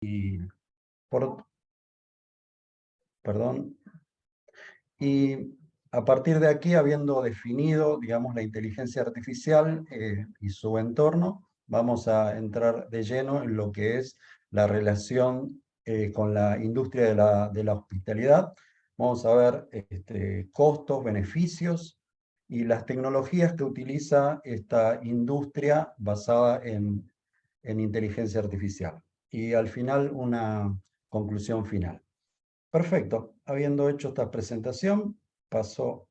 y por, perdón, y a partir de aquí, habiendo definido, digamos, la inteligencia artificial y su entorno, vamos a entrar de lleno en lo que es la relación con la industria de la hospitalidad. Vamos a ver costos, beneficios y las tecnologías que utiliza esta industria basada en inteligencia artificial. Y al final, una conclusión final. Perfecto. Habiendo hecho esta presentación, paso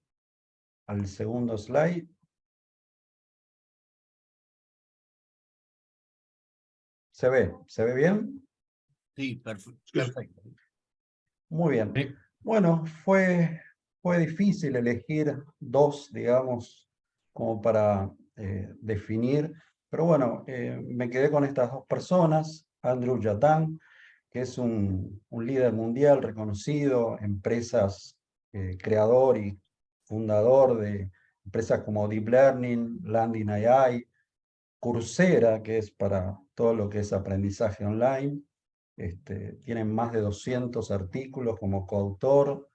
al segundo slide. Se ve bien? Sí, perfecto. Perfecto. Muy bien. Sí. Bueno, fue difícil elegir dos, digamos, como para definir, pero bueno, me quedé con estas dos personas, Andrew Yatang, que es un líder mundial reconocido, empresas, creador y fundador de empresas como Deep Learning, Landing AI, Coursera, que es para todo lo que es aprendizaje online. Tienen más de 200 artículos como coautor,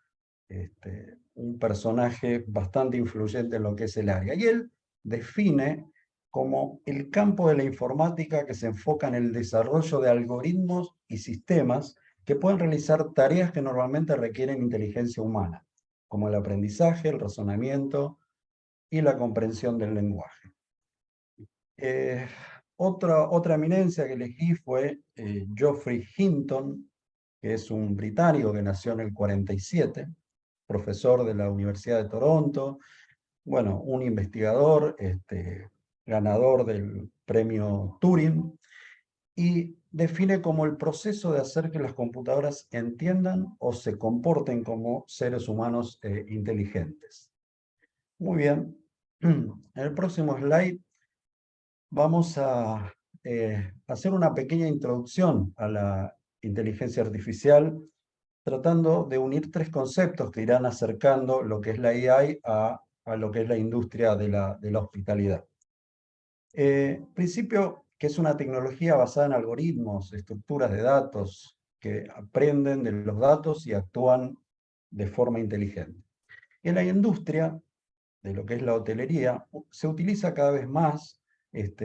un personaje bastante influyente en lo que es el área. Y él define como el campo de la informática que se enfoca en el desarrollo de algoritmos y sistemas que pueden realizar tareas que normalmente requieren inteligencia humana, como el aprendizaje, el razonamiento y la comprensión del lenguaje. Eh, otra eminencia que elegí fue Geoffrey Hinton, que es un británico que nació en el 47, profesor de la Universidad de Toronto, bueno, un investigador, ganador del premio Turing, y define como el proceso de hacer que las computadoras entiendan o se comporten como seres humanos inteligentes. Muy bien. En el próximo slide vamos a hacer una pequeña introducción a la inteligencia artificial, tratando de unir tres conceptos que irán acercando lo que es la AI a lo que es la industria de la hospitalidad. Principio que es una tecnología basada en algoritmos, estructuras de datos que aprenden de los datos y actúan de forma inteligente. En la industria de lo que es la hotelería, se utiliza cada vez más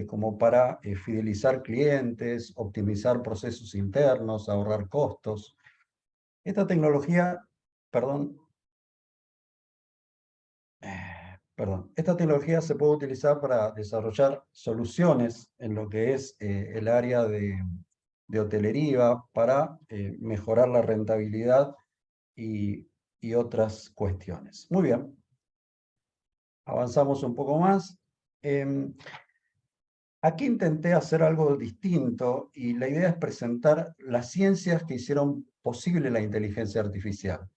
como para fidelizar clientes, optimizar procesos internos, ahorrar costos. Esta tecnología, perdón, esta tecnología se puede utilizar para desarrollar soluciones en lo que es el área de hotelería para mejorar la rentabilidad y otras cuestiones. Muy bien, avanzamos un poco más. Aquí intenté hacer algo distinto y la idea es presentar las ciencias que hicieron posible la inteligencia artificial.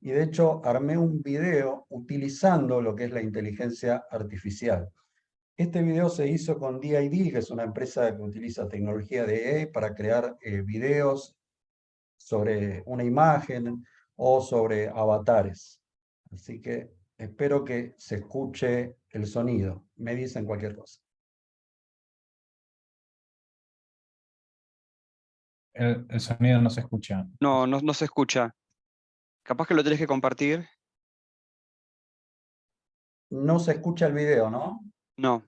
Y de hecho armé un video utilizando lo que es la inteligencia artificial. Este video se hizo con DID, que es una empresa que utiliza tecnología de AI para crear videos sobre una imagen o sobre avatares. Así que espero que se escuche el sonido. Me dicen cualquier cosa. El sonido no se escucha. No, no se escucha. Capaz que lo tenés que compartir. No se escucha el video, ¿no? No.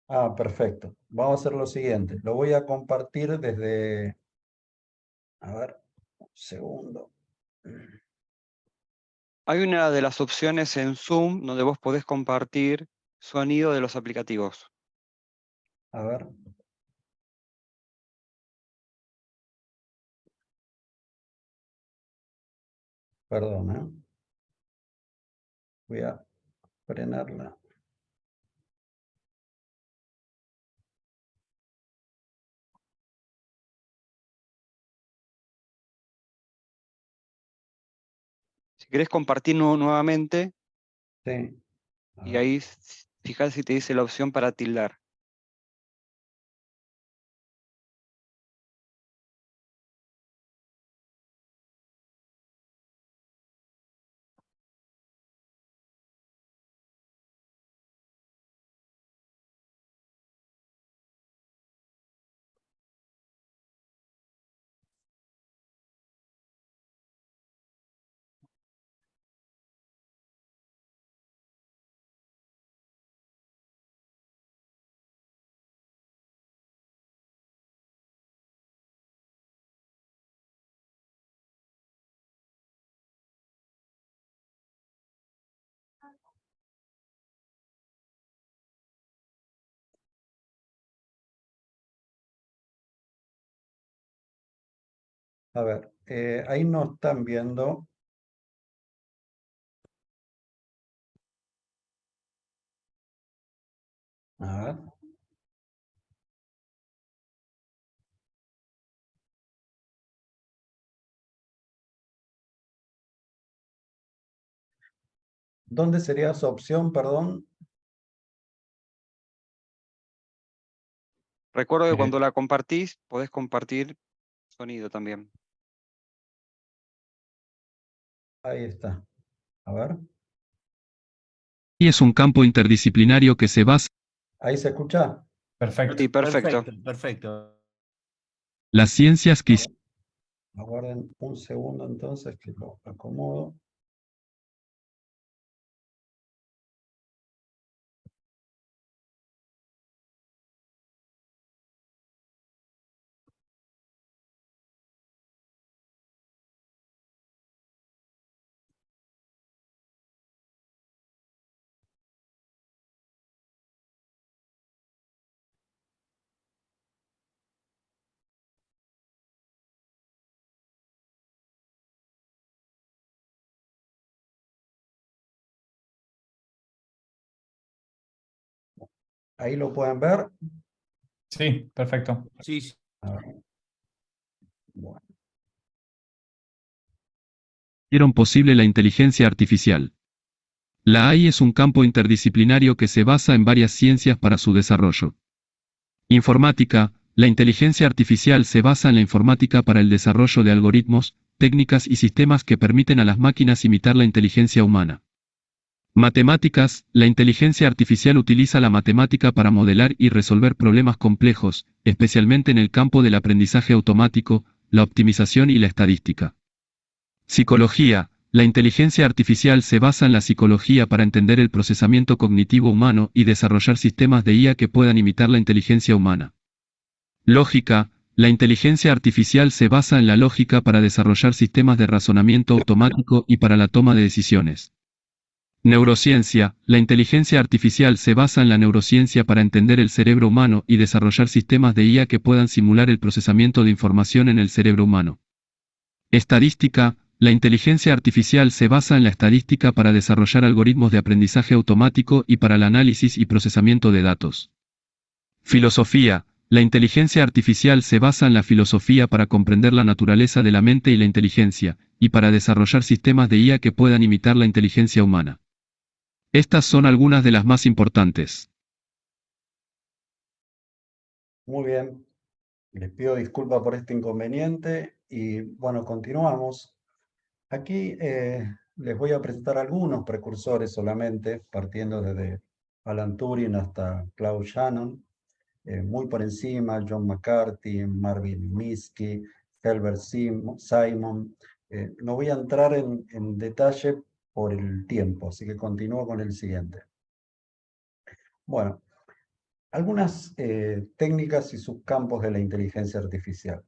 Ah, perfecto. Vamos a hacer lo siguiente. Lo voy a compartir desde... A ver, un segundo. Hay una de las opciones en Zoom donde vos podés compartir sonido de los aplicativos. A ver. Perdón, ¿eh? Voy a frenarla. Si querés compartir nuevamente, Sí. A y ver. ahí fijate si te dice la opción para tildar. A ver, ahí nos están viendo. A ver. ¿Dónde sería su opción, perdón? Recuerdo que Eh, cuando la compartís, podés compartir sonido también. Ahí está. A ver. Y es un campo interdisciplinario que se basa ¿Ahí se escucha? Perfecto. Sí, perfecto. Perfecto. en las ciencias que A ver, aguarden un segundo entonces que lo acomodo. Ahí lo pueden ver. Sí, perfecto. Sí, sí. A ver. Bueno, hicieron posible la inteligencia artificial. La AI es un campo interdisciplinario que se basa en varias ciencias para su desarrollo. Informática. La inteligencia artificial se basa en la informática para el desarrollo de algoritmos, técnicas y sistemas que permiten a las máquinas imitar la inteligencia humana. Matemáticas. La inteligencia artificial utiliza la matemática para modelar y resolver problemas complejos, especialmente en el campo del aprendizaje automático, la optimización y la estadística. Psicología. La inteligencia artificial se basa en la psicología para entender el procesamiento cognitivo humano y desarrollar sistemas de IA que puedan imitar la inteligencia humana. Lógica. La inteligencia artificial se basa en la lógica para desarrollar sistemas de razonamiento automático y para la toma de decisiones. Neurociencia. La inteligencia artificial se basa en la neurociencia para entender el cerebro humano y desarrollar sistemas de IA que puedan simular el procesamiento de información en el cerebro humano. Estadística. La inteligencia artificial se basa en la estadística para desarrollar algoritmos de aprendizaje automático y para el análisis y procesamiento de datos. Filosofía. La inteligencia artificial se basa en la filosofía para comprender la naturaleza de la mente y la inteligencia, y para desarrollar sistemas de IA que puedan imitar la inteligencia humana. Estas son algunas de las más importantes. muy bien. Les pido disculpas por este inconveniente y bueno, continuamos. Aquí les voy a presentar algunos precursores solamente, partiendo desde Alan Turing hasta Claude Shannon, muy por encima, John McCarthy, Marvin Minsky, Herbert Simon. No voy a entrar en detalle por el tiempo, así que continúo con el siguiente. Bueno, algunas técnicas y subcampos de la inteligencia artificial.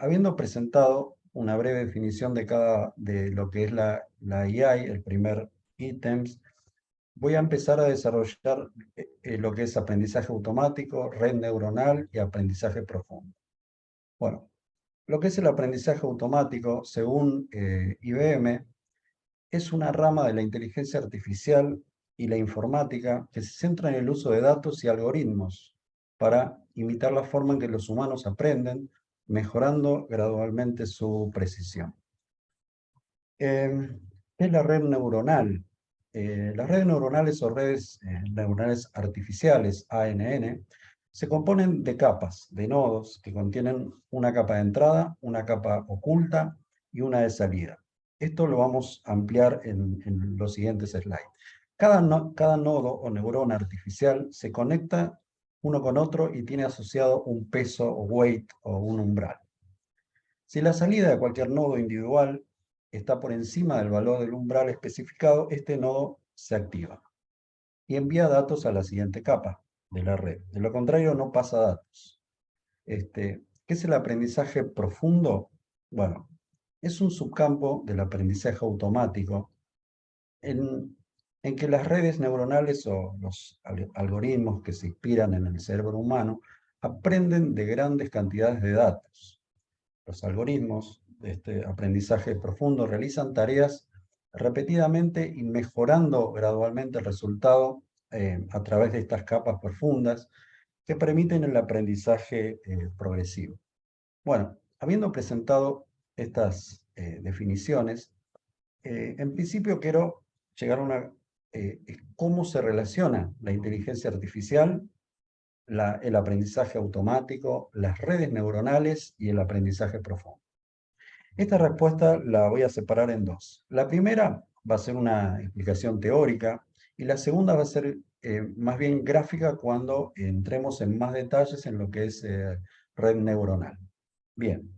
Habiendo presentado una breve definición de lo que es la AI, el primer ítem, voy a empezar a desarrollar lo que es aprendizaje automático, red neuronal y aprendizaje profundo. Bueno, lo que es el aprendizaje automático, según IBM, es una rama de la inteligencia artificial y la informática que se centra en el uso de datos y algoritmos para imitar la forma en que los humanos aprenden, mejorando gradualmente su precisión. ¿Qué es la red neuronal? Las redes neuronales o redes neuronales artificiales, ANN, se componen de capas, de nodos, que contienen una capa de entrada, una capa oculta y una de salida. Esto lo vamos a ampliar en los siguientes slides. Cada nodo o neurona artificial se conecta uno con otro y tiene asociado un peso o weight o un umbral. Si la salida de cualquier nodo individual está por encima del valor del umbral especificado, este nodo se activa y envía datos a la siguiente capa de la red. De lo contrario, no pasa datos. ¿Qué es el aprendizaje profundo? Bueno, es un subcampo del aprendizaje automático en que las redes neuronales o los algoritmos que se inspiran en el cerebro humano aprenden de grandes cantidades de datos. Los algoritmos de este aprendizaje profundo realizan tareas repetidamente y mejorando gradualmente el resultado a través de estas capas profundas que permiten el aprendizaje progresivo. Bueno, habiendo presentado estas definiciones, en principio quiero llegar a una cómo se relaciona la inteligencia artificial, el aprendizaje automático, las redes neuronales y el aprendizaje profundo. Esta respuesta la voy a separar en dos. La primera va a ser una explicación teórica y la segunda va a ser más bien gráfica cuando entremos en más detalles en lo que es red neuronal. Bien.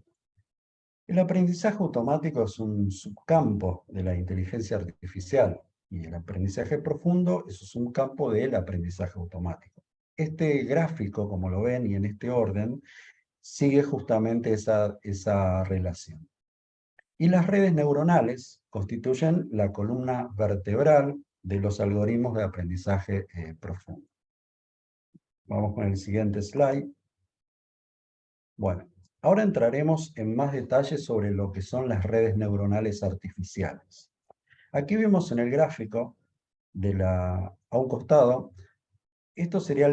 El aprendizaje automático es un subcampo de la inteligencia artificial y el aprendizaje profundo es un campo del aprendizaje automático. Este gráfico, como lo ven y en este orden, sigue justamente esa relación. Y las redes neuronales constituyen la columna vertebral de los algoritmos de aprendizaje profundo. Vamos con el siguiente slide. Bueno, ahora entraremos en más detalles sobre lo que son las redes neuronales artificiales. Aquí vemos en el gráfico, a un costado, esto sería,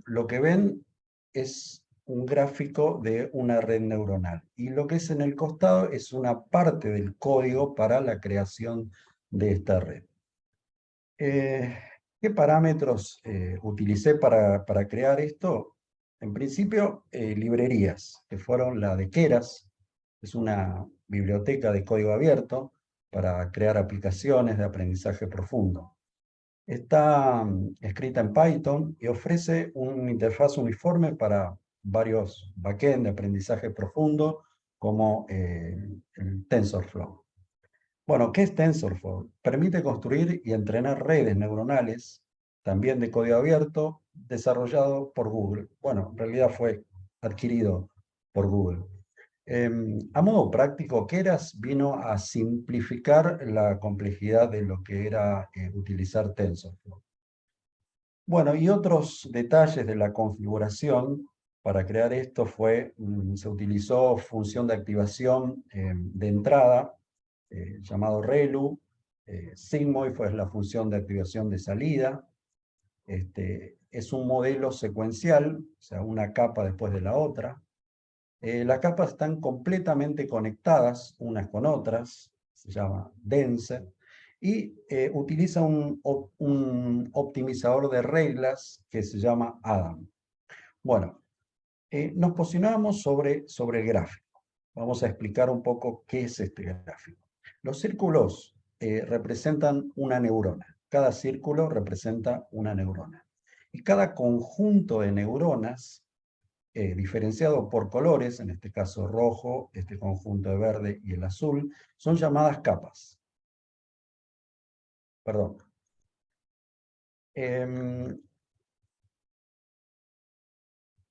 lo que ven es un gráfico de una red neuronal. Y lo que es en el costado es una parte del código para la creación de esta red. ¿Qué parámetros utilicé para crear esto? En principio, librerías, que fueron la de Keras, es una biblioteca de código abierto para crear aplicaciones de aprendizaje profundo. Está escrita en Python y ofrece una interfaz uniforme para varios backend de aprendizaje profundo, como el TensorFlow. Bueno, ¿qué es TensorFlow? Permite construir y entrenar redes neuronales, también de código abierto, desarrollado por Google. Bueno, en realidad fue adquirido por Google. A modo práctico, Keras vino a simplificar la complejidad de lo que era utilizar TensorFlow. Bueno, y otros detalles de la configuración para crear esto se utilizó función de activación de entrada, llamado ReLU. Sigmoid fue la función de activación de salida. Es un modelo secuencial, o sea, una capa después de la otra. Las capas están completamente conectadas unas con otras, se llama dense, y utiliza un optimizador de reglas que se llama Adam. Bueno, nos posicionamos sobre el gráfico. Vamos a explicar un poco qué es este gráfico. Los círculos representan una neurona. Cada círculo representa una neurona. Y cada conjunto de neuronas, diferenciado por colores, en este caso rojo, este conjunto de verde y el azul, son llamadas capas. Perdón.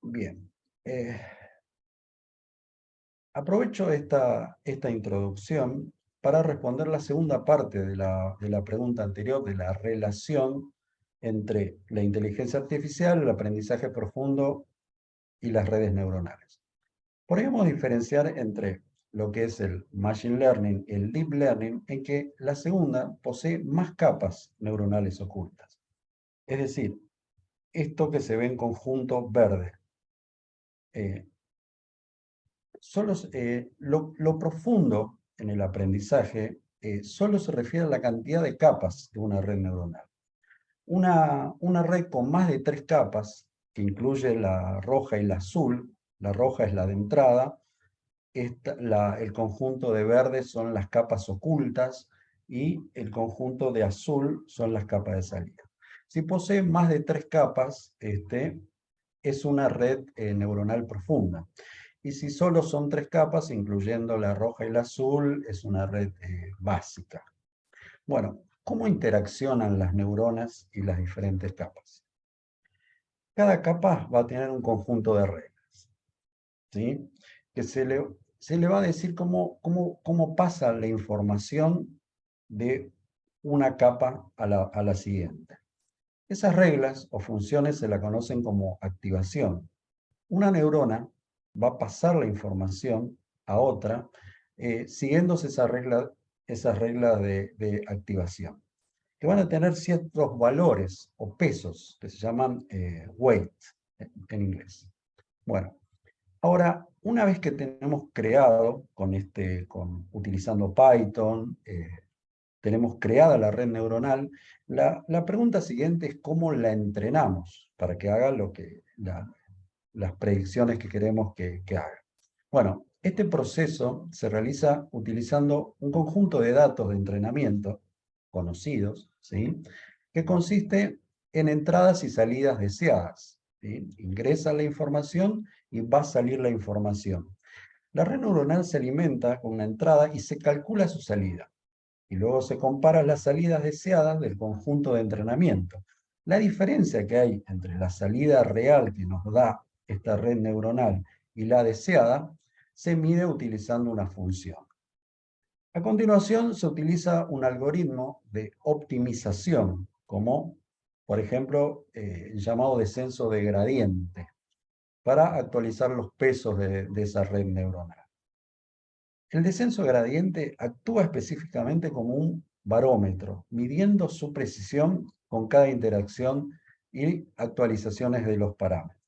Bien. Aprovecho esta introducción para responder la segunda parte de la pregunta anterior, de la relación entre la inteligencia artificial, el aprendizaje profundo y las redes neuronales. Podríamos diferenciar entre lo que es el Machine Learning y el Deep Learning, en que la segunda posee más capas neuronales ocultas. Es decir, esto que se ve en conjunto verde. Lo profundo en el aprendizaje solo se refiere a la cantidad de capas de una red neuronal. Una red con más de 3 capas, que incluye la roja y la azul, la roja es la de entrada, el conjunto de verde son las capas ocultas y el conjunto de azul son las capas de salida. Si posee más de 3 capas, es una red neuronal profunda. Y si solo son 3 capas, incluyendo la roja y la azul, es una red básica. Bueno, ¿cómo interaccionan las neuronas y las diferentes capas? Cada capa va a tener un conjunto de reglas, ¿sí? Que se le va a decir cómo pasa la información de una capa a la siguiente. Esas reglas o funciones se la conocen como activación. Una neurona va a pasar la información a otra, siguiéndose esas reglas de activación, que van a tener ciertos valores o pesos, que se llaman weight en inglés. Bueno, ahora, una vez que tenemos creado, utilizando Python, tenemos creada la red neuronal, la pregunta siguiente es cómo la entrenamos para que haga las predicciones que queremos que haga. Bueno, este proceso se realiza utilizando un conjunto de datos de entrenamiento conocidos, ¿sí? Que consiste en entradas y salidas deseadas, ¿sí? Ingresa la información y va a salir la información. La red neuronal se alimenta con una entrada y se calcula su salida. Y luego se comparan las salidas deseadas del conjunto de entrenamiento. La diferencia que hay entre la salida real que nos da esta red neuronal y la deseada se mide utilizando una función. A continuación se utiliza un algoritmo de optimización, como por ejemplo el llamado descenso de gradiente, para actualizar los pesos de esa red neuronal. El descenso gradiente actúa específicamente como un barómetro, midiendo su precisión con cada interacción y actualizaciones de los parámetros.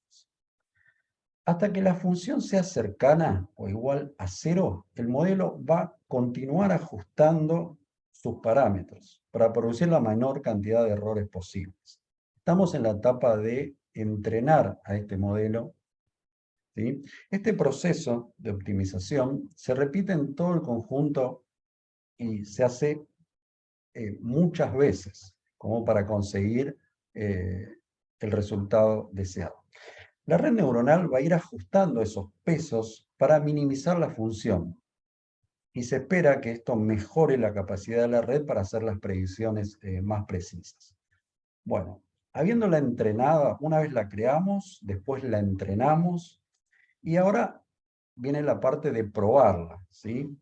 Hasta que la función sea cercana o igual a 0, el modelo va a continuar ajustando sus parámetros para producir la menor cantidad de errores posibles. Estamos en la etapa de entrenar a este modelo, ¿sí? Este proceso de optimización se repite en todo el conjunto y se hace muchas veces, como para conseguir el resultado deseado. La red neuronal va a ir ajustando esos pesos para minimizar la función y se espera que esto mejore la capacidad de la red para hacer las predicciones más precisas. Bueno, habiéndola entrenada, una vez la creamos, después la entrenamos y ahora viene la parte de probarla, ¿sí?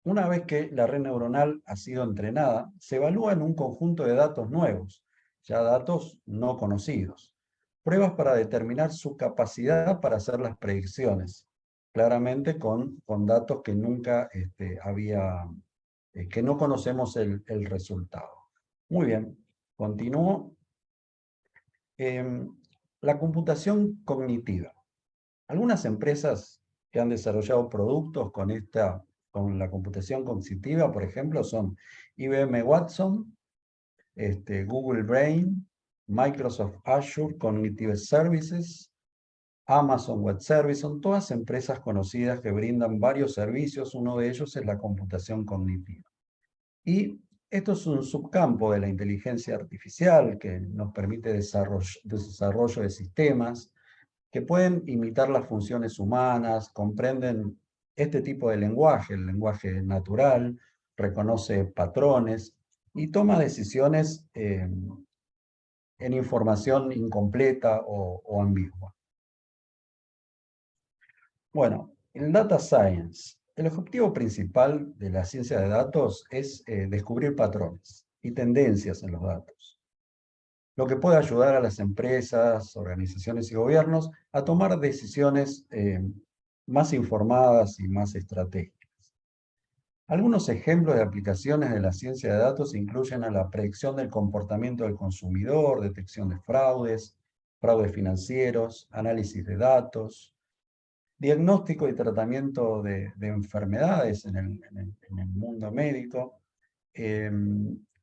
Una vez que la red neuronal ha sido entrenada, se evalúa en un conjunto de datos nuevos, ya datos no conocidos. Pruebas para determinar su capacidad para hacer las predicciones, claramente con datos que nunca que no conocemos el resultado. Muy bien, continúo. La computación cognitiva. Algunas empresas que han desarrollado productos con la computación cognitiva, por ejemplo, son IBM Watson, Google Brain, Microsoft Azure Cognitive Services, Amazon Web Services, son todas empresas conocidas que brindan varios servicios, uno de ellos es la computación cognitiva. Y esto es un subcampo de la inteligencia artificial que nos permite desarrollo de sistemas, que pueden imitar las funciones humanas, comprenden este tipo de lenguaje, el lenguaje natural, reconoce patrones y toma decisiones en información incompleta o ambigua. Bueno, el Data Science. El objetivo principal de la ciencia de datos es descubrir patrones y tendencias en los datos, lo que puede ayudar a las empresas, organizaciones y gobiernos a tomar decisiones más informadas y más estratégicas. Algunos ejemplos de aplicaciones de la ciencia de datos incluyen a la predicción del comportamiento del consumidor, detección de fraudes, fraudes financieros, análisis de datos, diagnóstico y tratamiento de enfermedades en el mundo médico,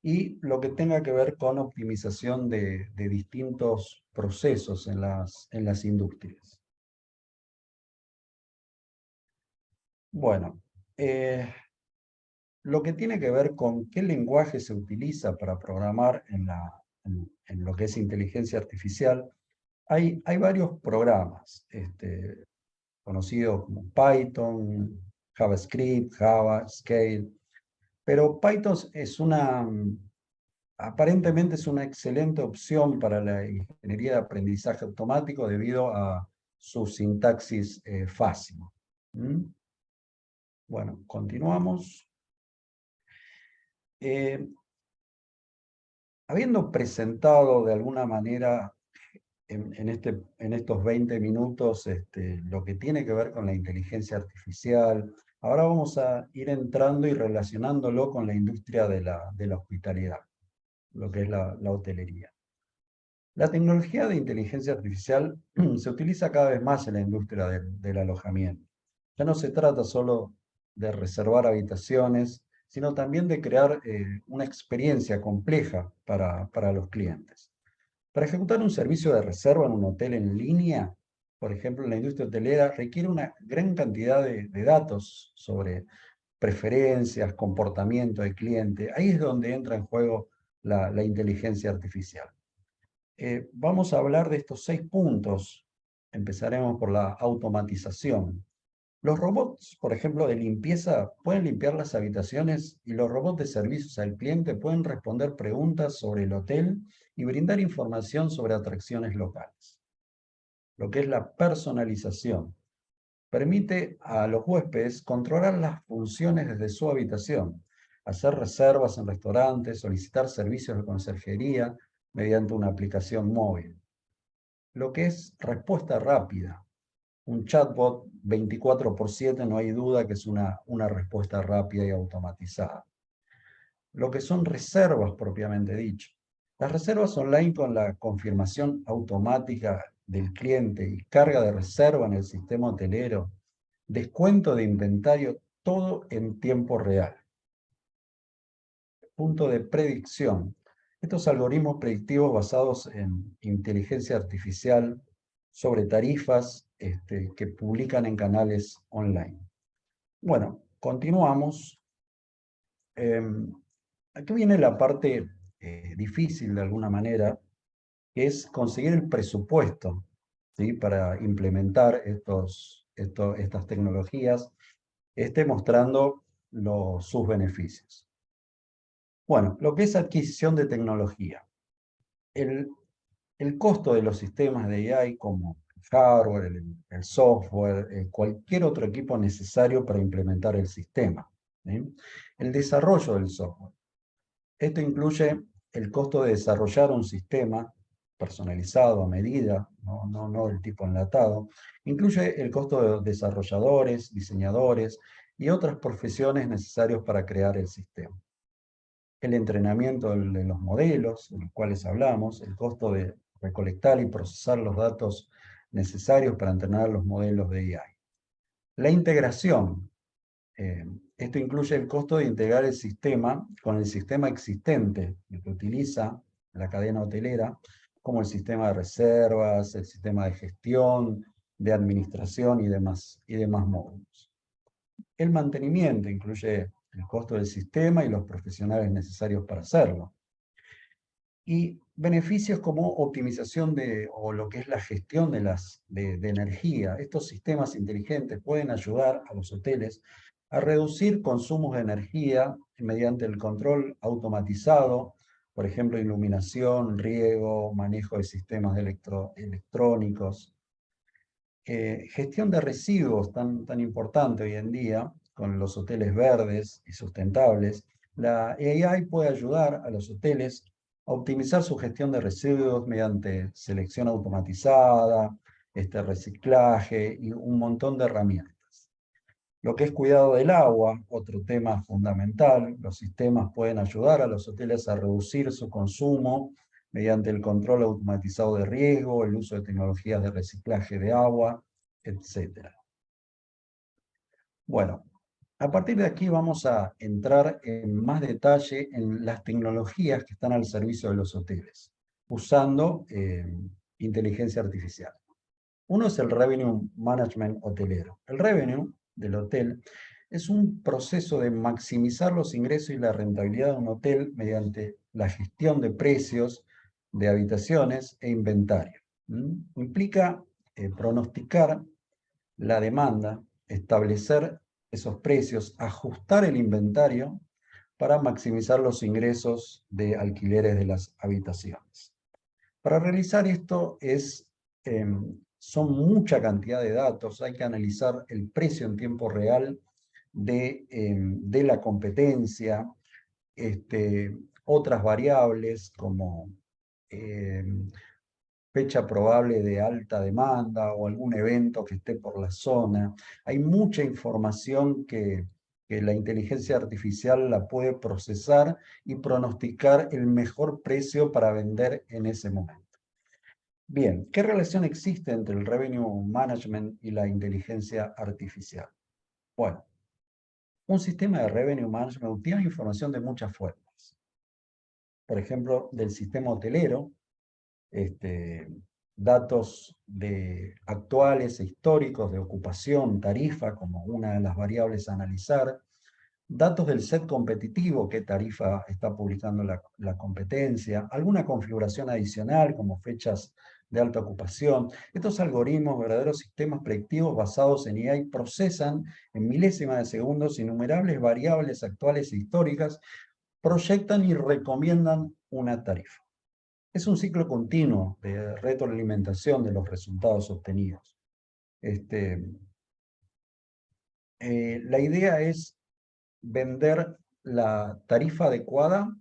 y lo que tenga que ver con optimización de distintos procesos en las industrias. Bueno, lo que tiene que ver con qué lenguaje se utiliza para programar en lo que es inteligencia artificial, hay varios programas conocidos como Python, JavaScript, Java, Scale, pero Python aparentemente es una excelente opción para la ingeniería de aprendizaje automático debido a su sintaxis fácil. Bueno, continuamos. Habiendo presentado de alguna manera en estos 20 minutos lo que tiene que ver con la inteligencia artificial, Ahora vamos a ir entrando y relacionándolo con la industria de la hospitalidad, lo que es la hotelería. La tecnología de inteligencia artificial se utiliza cada vez más en la industria del alojamiento. Ya no se trata solo de reservar habitaciones, sino también de crear una experiencia compleja para los clientes. Para ejecutar un servicio de reserva en un hotel en línea, por ejemplo, en la industria hotelera, requiere una gran cantidad de datos sobre preferencias, comportamiento del cliente. Ahí es donde entra en juego la inteligencia artificial. Vamos a hablar de estos 6 puntos. Empezaremos por la automatización. Los robots, por ejemplo, de limpieza, pueden limpiar las habitaciones y los robots de servicios al cliente pueden responder preguntas sobre el hotel y brindar información sobre atracciones locales. Lo que es la personalización. Permite a los huéspedes controlar las funciones desde su habitación, hacer reservas en restaurantes, solicitar servicios de conserjería mediante una aplicación móvil. Lo que es respuesta rápida. Un chatbot 24/7 no hay duda que es una respuesta rápida y automatizada. Lo que son reservas propiamente dicho. Las reservas online con la confirmación automática del cliente y carga de reserva en el sistema hotelero, descuento de inventario, todo en tiempo real. Punto de predicción. Estos algoritmos predictivos basados en inteligencia artificial sobre tarifas que publican en canales online. Bueno, continuamos. Aquí viene la parte difícil de alguna manera, que es conseguir el presupuesto, ¿sí? Para implementar estas tecnologías, mostrando sus beneficios. Bueno, lo que es adquisición de tecnología. El costo de los sistemas de AI, como el hardware, el software, cualquier otro equipo necesario para implementar el sistema. ¿Sí? El desarrollo del software. Esto incluye el costo de desarrollar un sistema personalizado a medida, no del tipo enlatado. Incluye el costo de desarrolladores, diseñadores y otras profesiones necesarios para crear el sistema. El entrenamiento de los modelos, de los cuales hablamos, el costo de recolectar y procesar los datos necesarios para entrenar los modelos de AI. La integración. Esto incluye el costo de integrar el sistema con el sistema existente, el que utiliza la cadena hotelera, como el sistema de reservas, el sistema de gestión, de administración y demás módulos. El mantenimiento incluye el costo del sistema y los profesionales necesarios para hacerlo. Y beneficios como optimización o lo que es la gestión de energía. Estos sistemas inteligentes pueden ayudar a los hoteles a reducir consumos de energía mediante el control automatizado, por ejemplo, iluminación, riego, manejo de sistemas electrónicos. Gestión de residuos tan importante hoy en día, con los hoteles verdes y sustentables. La AI puede ayudar a los hoteles a optimizar su gestión de residuos mediante selección automatizada, reciclaje y un montón de herramientas. Lo que es cuidado del agua, otro tema fundamental. Los sistemas pueden ayudar a los hoteles a reducir su consumo mediante el control automatizado de riego, el uso de tecnologías de reciclaje de agua, etc. Bueno, a partir de aquí vamos a entrar en más detalle en las tecnologías que están al servicio de los hoteles, usando inteligencia artificial. Uno es el Revenue Management hotelero. El revenue del hotel es un proceso de maximizar los ingresos y la rentabilidad de un hotel mediante la gestión de precios, de habitaciones e inventario. Implica pronosticar la demanda, establecer esos precios, ajustar el inventario para maximizar los ingresos de alquileres de las habitaciones. Para realizar esto son mucha cantidad de datos, hay que analizar el precio en tiempo real de la competencia, otras variables como fecha probable de alta demanda o algún evento que esté por la zona. Hay mucha información que la inteligencia artificial la puede procesar y pronosticar el mejor precio para vender en ese momento. Bien, ¿qué relación existe entre el Revenue Management y la inteligencia artificial? Bueno, un sistema de Revenue Management tiene información de muchas fuentes. Por ejemplo, del sistema hotelero, datos actuales e históricos de ocupación, tarifa, como una de las variables a analizar, datos del set competitivo, qué tarifa está publicando la competencia, alguna configuración adicional como fechas de alta ocupación. Estos algoritmos, verdaderos sistemas predictivos basados en AI, procesan en milésimas de segundos innumerables variables actuales e históricas, proyectan y recomiendan una tarifa. Es un ciclo continuo de retroalimentación de los resultados obtenidos. La idea es vender la tarifa adecuada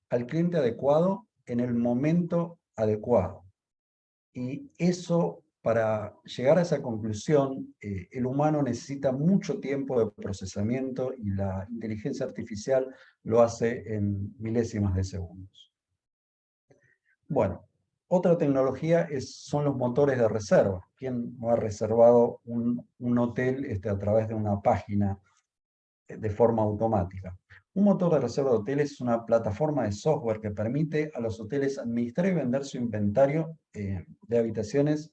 al cliente adecuado en el momento adecuado. Y eso, para llegar a esa conclusión, el humano necesita mucho tiempo de procesamiento y la inteligencia artificial lo hace en milésimas de segundos. Bueno, otra tecnología son los motores de reserva. ¿Quién no ha reservado un hotel a través de una página de forma automática? Un motor de reserva de hoteles es una plataforma de software que permite a los hoteles administrar y vender su inventario de habitaciones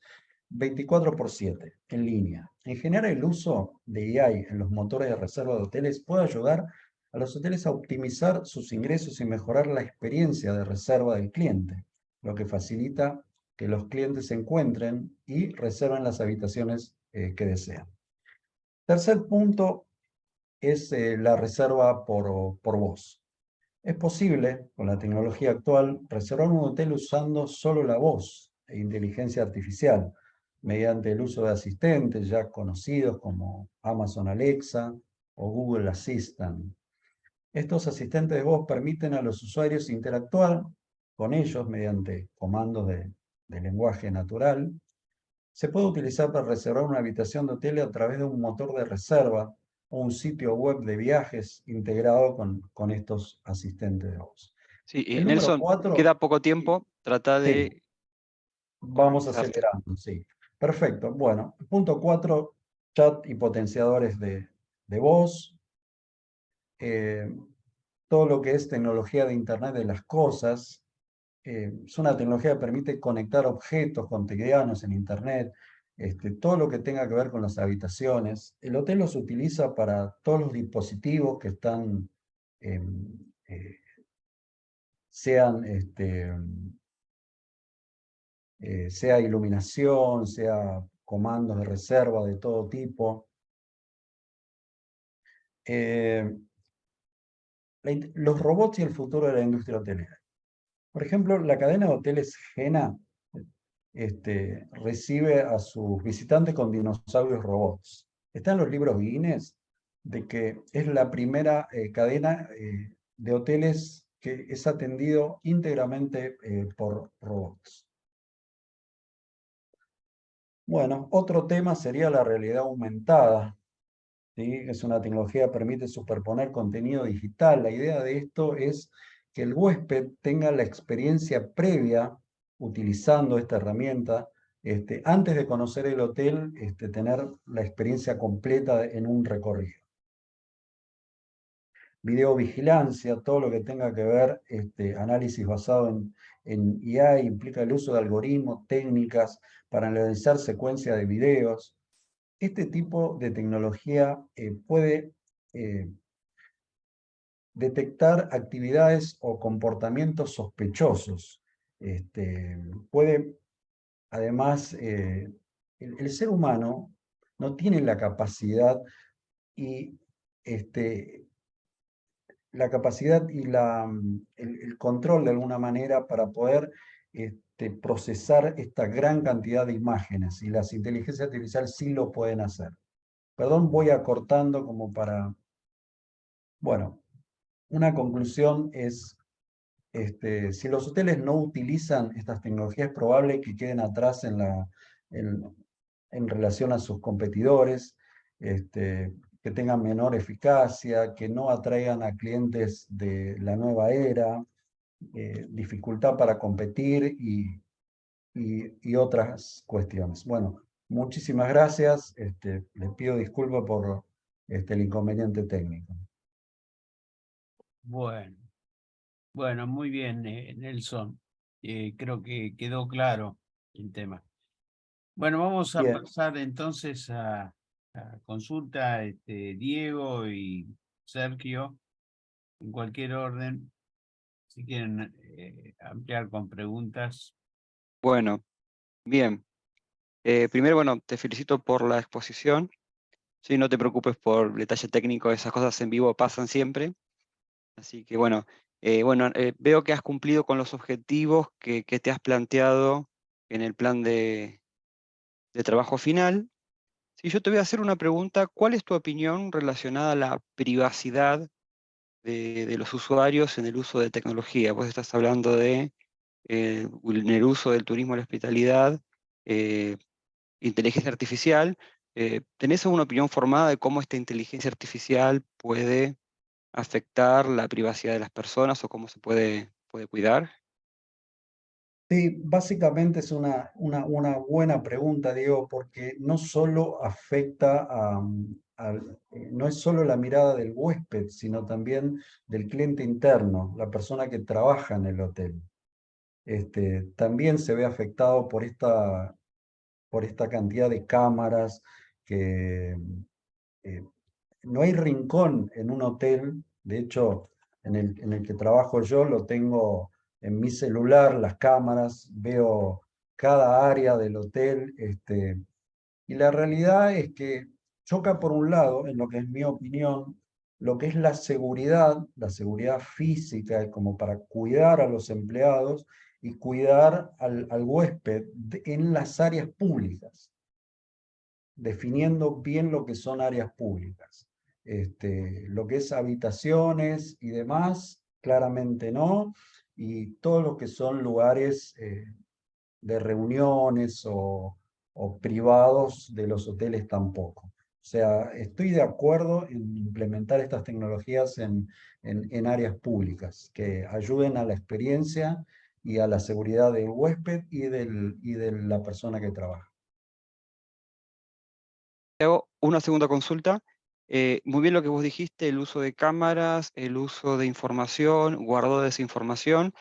24/7 en línea. En general, el uso de AI en los motores de reserva de hoteles puede ayudar a los hoteles a optimizar sus ingresos y mejorar la experiencia de reserva del cliente, lo que facilita que los clientes se encuentren y reserven las habitaciones que desean. Tercer punto es la reserva por voz. Es posible, con la tecnología actual, reservar un hotel usando solo la voz e inteligencia artificial, mediante el uso de asistentes ya conocidos como Amazon Alexa o Google Assistant. Estos asistentes de voz permiten a los usuarios interactuar con ellos mediante comandos de lenguaje natural. Se puede utilizar para reservar una habitación de hotel a través de un motor de reserva o un sitio web de viajes integrado con estos asistentes de voz. Sí, y El número Nelson, 4, queda poco tiempo, trata sí, de vamos organizarte. acelerando, sí. Perfecto, bueno, punto 4, chat y potenciadores de voz. Todo lo que es tecnología de Internet de las cosas. Es una tecnología que permite conectar objetos cotidianos en Internet, todo lo que tenga que ver con las habitaciones. El hotel los utiliza para todos los dispositivos que están, sean, sea iluminación, sea comandos de reserva de todo tipo. Los robots y el futuro de la industria hotelera. Por ejemplo, la cadena de hoteles Gena recibe a sus visitantes con dinosaurios robots. Está en los libros Guinness de que es la primera cadena de hoteles que es atendido íntegramente por robots. Bueno, otro tema sería la realidad aumentada. ¿Sí? Es una tecnología que permite superponer contenido digital. La idea de esto es que el huésped tenga la experiencia previa utilizando esta herramienta, antes de conocer el hotel, tener la experiencia completa en un recorrido. Videovigilancia, todo lo que tenga que ver, análisis basado en IA, implica el uso de algoritmos, técnicas para analizar secuencia de videos. Este tipo de tecnología puede detectar actividades o comportamientos sospechosos. Puede, además, el ser humano no tiene la capacidad y el control de alguna manera para poder procesar esta gran cantidad de imágenes, y las inteligencias artificiales sí lo pueden hacer. Perdón, voy acortando como para... Bueno, una conclusión es Si los hoteles no utilizan estas tecnologías, es probable que queden atrás en, en relación a sus competidores, que tengan menor eficacia, que no atraigan a clientes de la nueva era, dificultad para competir y otras cuestiones. Bueno, muchísimas gracias. Les pido disculpas por el inconveniente técnico. Bueno, bueno, muy bien, Nelson. Creo que quedó claro el tema. Bueno, vamos a Bien. pasar entonces a consulta, Diego y Sergio, en cualquier orden, si quieren ampliar con preguntas. Bueno, bien. Primero, bueno, te felicito por la exposición. Sí, no te preocupes por detalle técnico, esas cosas en vivo pasan siempre. Así que veo que has cumplido con los objetivos que te has planteado en el plan de trabajo final. Si yo te voy a hacer una pregunta, ¿cuál es tu opinión relacionada a la privacidad de los usuarios en el uso de tecnología? Vos estás hablando de en el uso del turismo y la hospitalidad, eh, inteligencia artificial. ¿Tenés alguna opinión formada de cómo esta inteligencia artificial puede afectar la privacidad de las personas o cómo se puede cuidar? Sí, básicamente es una buena pregunta, Diego, porque no solo afecta no es solo la mirada del huésped, sino también del cliente interno, la persona que trabaja en el hotel. También se ve afectado por esta cantidad de cámaras que eh, no hay rincón en un hotel. De hecho, en el que trabajo yo lo tengo en mi celular, las cámaras, veo cada área del hotel, y la realidad es que choca por un lado, en lo que es mi opinión, lo que es la seguridad física, como para cuidar a los empleados y cuidar al huésped en las áreas públicas, definiendo bien lo que son áreas públicas. Lo que es habitaciones y demás, claramente no, y todo lo que son lugares de reuniones o privados de los hoteles tampoco. O sea, estoy de acuerdo en implementar estas tecnologías en áreas públicas que ayuden a la experiencia y a la seguridad del huésped y de la persona que trabaja. Te hago una segunda consulta. Muy bien lo que vos dijiste, el uso de cámaras, el uso de información, guardado de esa información.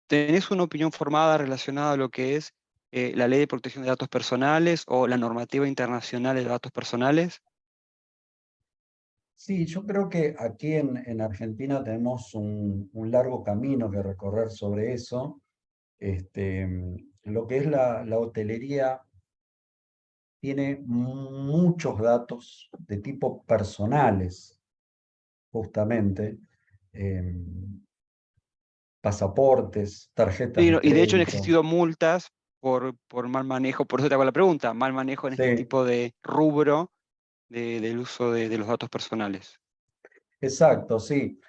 ¿Tenés una opinión formada relacionada a lo que es la Ley de Protección de Datos Personales o la normativa internacional de datos personales? Sí, yo creo que aquí en Argentina tenemos un largo camino que recorrer sobre eso. Lo que es la hotelería tiene muchos datos de tipo personales, justamente, pasaportes, tarjetas Sí, de y de hecho han crédito. existido multas por mal manejo, por eso te hago la pregunta, mal manejo en este Sí, tipo de rubro del uso de los datos personales. exacto, sí.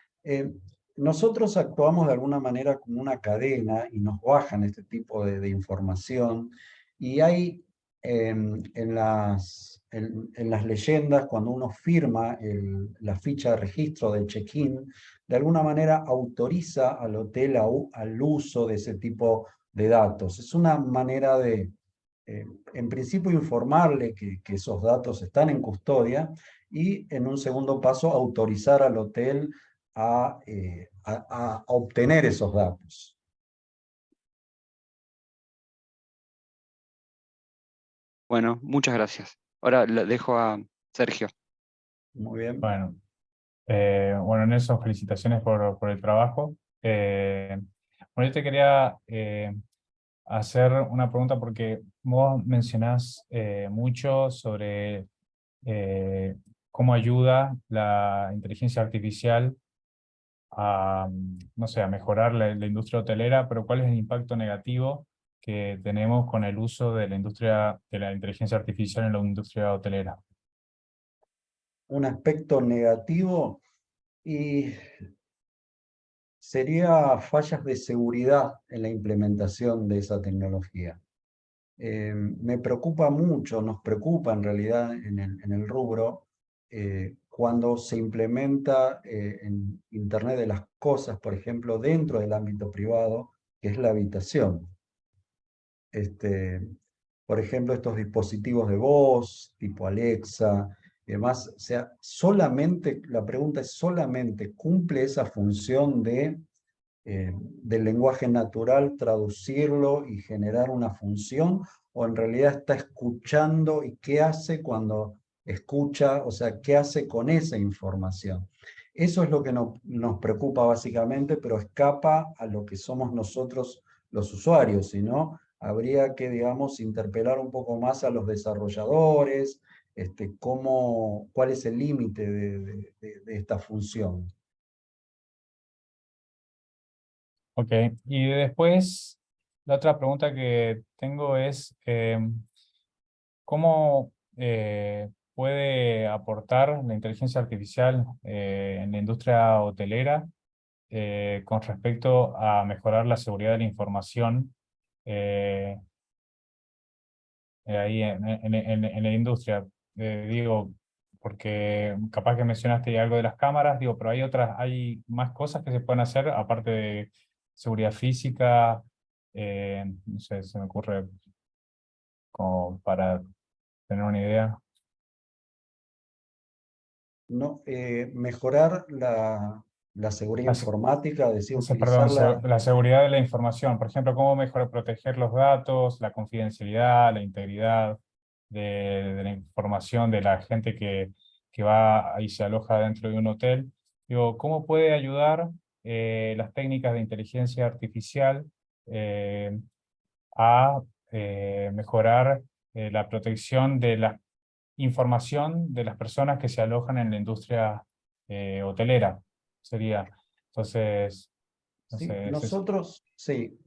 Nosotros actuamos de alguna manera como una cadena y nos bajan este tipo de información. Y hay en las leyendas, cuando uno firma la ficha de registro del check-in, de alguna manera autoriza al hotel al uso de ese tipo de datos. Es una manera de, en principio, informarle que esos datos están en custodia y en un segundo paso autorizar al hotel a obtener esos datos. Bueno, muchas gracias. Ahora le dejo a Sergio. Muy bien. Bueno, bueno, Nelson, felicitaciones por el trabajo. Bueno, yo te quería hacer una pregunta porque vos mencionás mucho sobre cómo ayuda la inteligencia artificial a, no sé, a mejorar la industria hotelera, pero ¿cuál es el impacto negativo que tenemos con el uso de la industria de la inteligencia artificial en la industria hotelera? Un aspecto negativo, y sería fallas de seguridad en la implementación de esa tecnología. Me preocupa mucho, nos preocupa en realidad en el rubro, cuando se implementa en Internet de las cosas, por ejemplo, dentro del ámbito privado, que es la habitación. Por ejemplo, estos dispositivos de voz, tipo Alexa, y demás, o sea, solamente, la pregunta es, ¿solamente cumple esa función del lenguaje natural, traducirlo y generar una función, o en realidad está escuchando y qué hace cuando escucha, o sea, qué hace con esa información? Eso es lo que nos preocupa básicamente, pero escapa a lo que somos nosotros los usuarios, ¿no? Habría que, digamos, interpelar un poco más a los desarrolladores, cuál es el límite de esta función. Ok, y después la otra pregunta que tengo es, ¿cómo puede aportar la inteligencia artificial en la industria hotelera con respecto a mejorar la seguridad de la información eh, ahí en la industria? Digo, porque capaz que mencionaste algo de las cámaras, digo, pero hay más cosas que se pueden hacer aparte de seguridad física, no sé, se me ocurre como para tener una idea. No, mejorar la seguridad La, se- informática, decir, Perdón, utilizarla. la seguridad de la información, por ejemplo, cómo mejor proteger los datos, la confidencialidad, la integridad de la información de la gente que va y se aloja dentro de un hotel. Digo, ¿cómo puede ayudar las técnicas de inteligencia artificial eh, a mejorar la protección de la información de las personas que se alojan en la industria hotelera? Sería, entonces, no Sí, sé, nosotros, sí,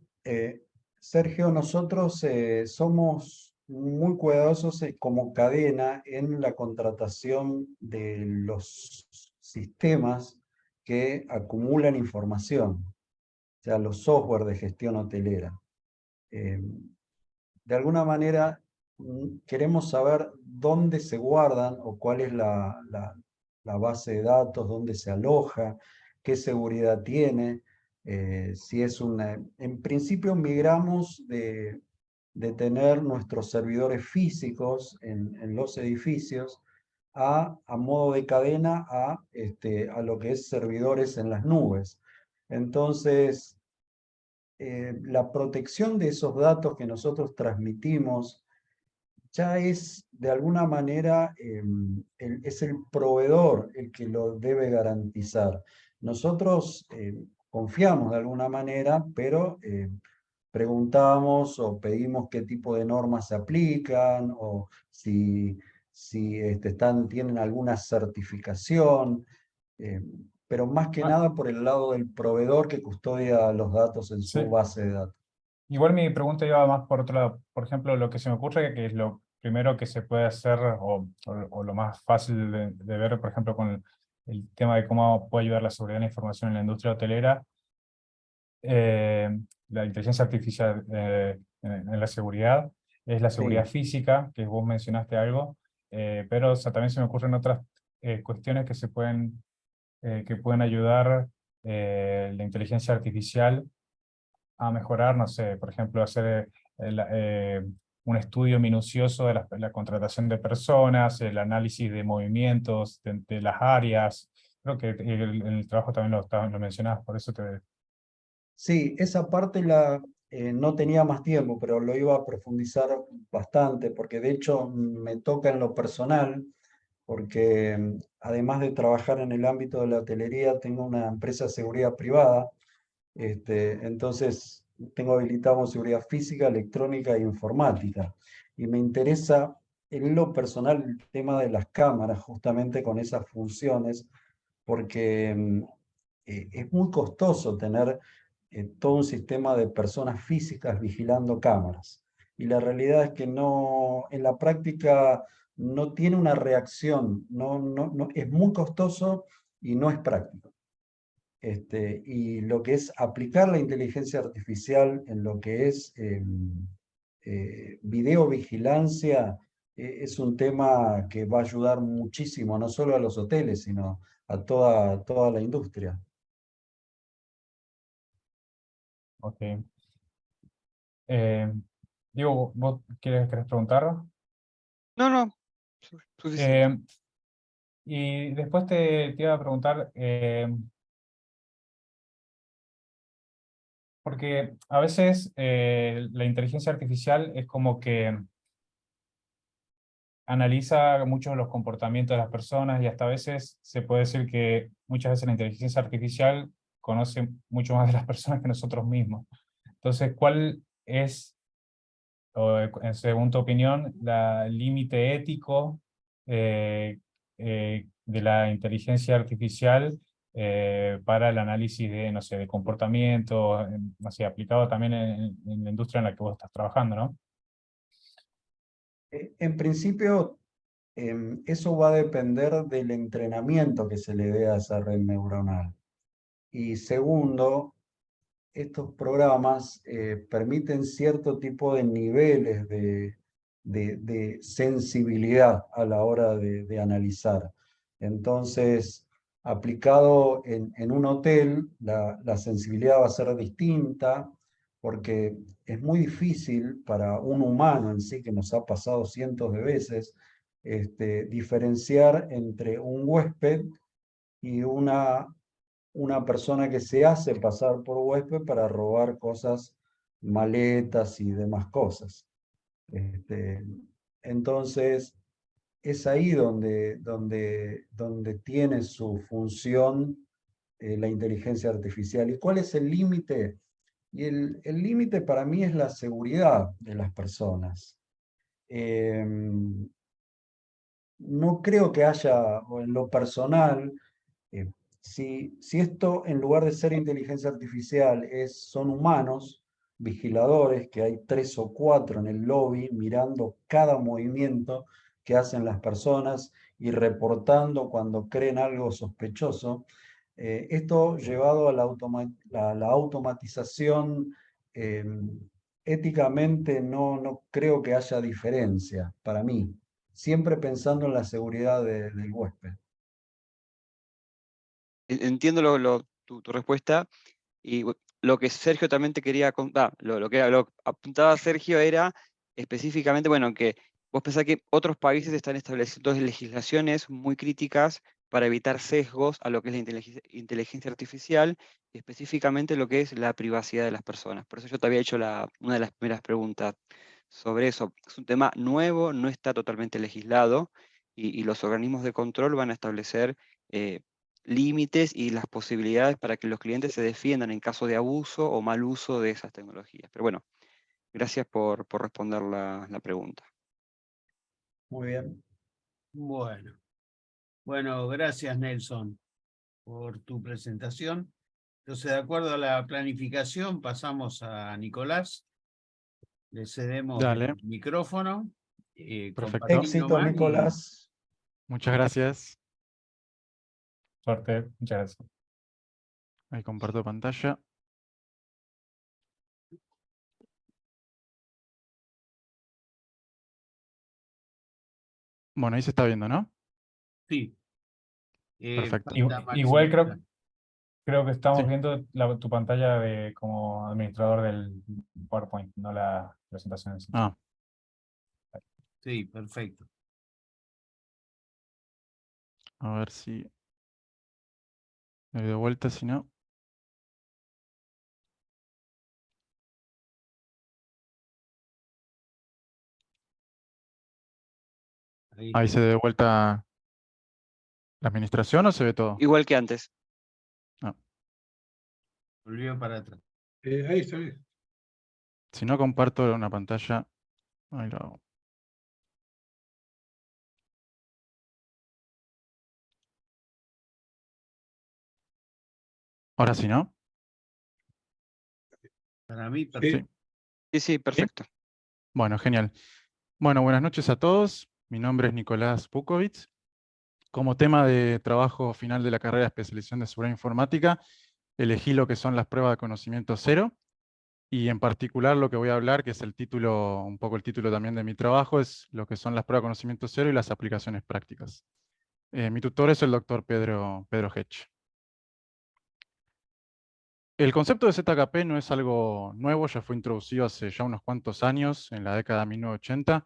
Sergio, nosotros somos muy cuidadosos como cadena en la contratación de los sistemas que acumulan información, o sea, los software de gestión hotelera. Eh, de alguna manera queremos saber dónde se guardan o cuál es la base de datos, dónde se aloja, qué seguridad tiene, si es una... En principio migramos de tener nuestros servidores físicos en los edificios a modo de cadena a lo que es servidores en las nubes. Entonces, la protección de esos datos que nosotros transmitimos ya es de alguna manera, es el proveedor el que lo debe garantizar. Nosotros confiamos de alguna manera, pero preguntamos o pedimos qué tipo de normas se aplican o si tienen alguna certificación. eh, pero más que ah, nada por el lado del proveedor que custodia los datos en sí, su base de datos. igual mi pregunta iba más por otro lado. Por ejemplo, lo que se me ocurre que es lo primero que se puede hacer o lo más fácil de ver, por ejemplo, con el tema de cómo puede ayudar la seguridad de la información en la industria hotelera, eh, la inteligencia artificial en la seguridad, es la seguridad Sí, física, que vos mencionaste algo, pero o sea, también se me ocurren otras cuestiones que pueden ayudar la inteligencia artificial a mejorar, no sé, por ejemplo, hacer un estudio minucioso de la contratación de personas, el análisis de movimientos de las áreas. Creo que en el trabajo también lo mencionabas, por eso te... sí, esa parte no tenía más tiempo, pero lo iba a profundizar bastante, porque de hecho me toca en lo personal, porque además de trabajar en el ámbito de la hotelería, tengo una empresa de seguridad privada. Entonces, tengo habilitado seguridad física, electrónica e informática. Y me interesa en lo personal el tema de las cámaras, justamente con esas funciones, porque es muy costoso tener todo un sistema de personas físicas vigilando cámaras. Y la realidad es que no, en la práctica no tiene una reacción, es muy costoso y no es práctico. Y lo que es aplicar la inteligencia artificial en lo que es videovigilancia, es un tema que va a ayudar muchísimo, no solo a los hoteles, sino a toda la industria. Ok. Diego, ¿vos querés preguntar? No, no, suficiente. Y después te iba a preguntar, porque a veces la inteligencia artificial es como que analiza mucho los comportamientos de las personas y hasta a veces se puede decir que muchas veces la inteligencia artificial conoce mucho más de las personas que nosotros mismos. Entonces, ¿cuál es, según tu opinión, el límite ético de la inteligencia artificial para el análisis de, no sé, de comportamiento, no sé, aplicado también en la industria en la que vos estás trabajando, ¿no? En principio, eso va a depender del entrenamiento que se le dé a esa red neuronal. Y segundo, estos programas permiten cierto tipo de niveles de sensibilidad a la hora de analizar. Entonces, aplicado en un hotel, la sensibilidad va a ser distinta porque es muy difícil para un humano en sí, que nos ha pasado cientos de veces, diferenciar entre un huésped y una persona que se hace pasar por huésped para robar cosas, maletas y demás cosas. Este, entonces, es ahí donde tiene su función la inteligencia artificial. ¿Y cuál es el límite? Y el límite para mí es la seguridad de las personas. No creo que haya, o en lo personal, eh, si esto en lugar de ser inteligencia artificial son humanos, vigiladores, que hay 3 o 4 en el lobby mirando cada movimiento que hacen las personas y reportando cuando creen algo sospechoso, esto llevado a la automatización, eh, éticamente no creo que haya diferencia para mí, siempre pensando en la seguridad del huésped. Entiendo tu respuesta y lo que Sergio también te quería contar, lo apuntaba Sergio era específicamente, bueno, que vos pensás que otros países están estableciendo legislaciones muy críticas para evitar sesgos a lo que es la inteligencia artificial y específicamente lo que es la privacidad de las personas. Por eso yo te había hecho una de las primeras preguntas sobre eso. Es un tema nuevo, no está totalmente legislado y los organismos de control van a establecer límites y las posibilidades para que los clientes se defiendan en caso de abuso o mal uso de esas tecnologías. Pero bueno, gracias por responder la pregunta. Muy bien. Bueno, bueno, gracias Nelson por tu presentación. Entonces, de acuerdo a la planificación, pasamos a Nicolás. Le cedemos Dale, el micrófono. perfecto. Compartir Éxito, nomás y Nicolás. Muchas gracias. Suerte, muchas gracias. Ahí comparto pantalla. Bueno, ahí se está viendo, ¿no? sí. Perfecto. Falta Igual maximizar. creo que estamos Sí. viendo tu pantalla como administrador del PowerPoint, no la presentación en sí. Ah, Sí, perfecto. a ver si me doy de vuelta, si no. Ahí Ahí se da de vuelta la administración o se ve todo. Igual que antes. Ah, volvió para atrás. Ahí está bien. si no comparto una pantalla, ahí lo hago. Ahora sí, ¿no? Para mí, Sí. perfecto. Sí, sí, perfecto. Bueno, genial. Bueno, buenas noches a todos. Mi nombre es Nicolás Pukovic. Como tema de trabajo final de la carrera de especialización de seguridad informática, elegí lo que son las pruebas de conocimiento cero, y en particular lo que voy a hablar, que es el título, un poco el título también de mi trabajo, es lo que son las pruebas de conocimiento cero y las aplicaciones prácticas. Mi tutor es el doctor Pedro Hedge. El concepto de ZKP no es algo nuevo, ya fue introducido hace ya unos cuantos años, en la década de 1980,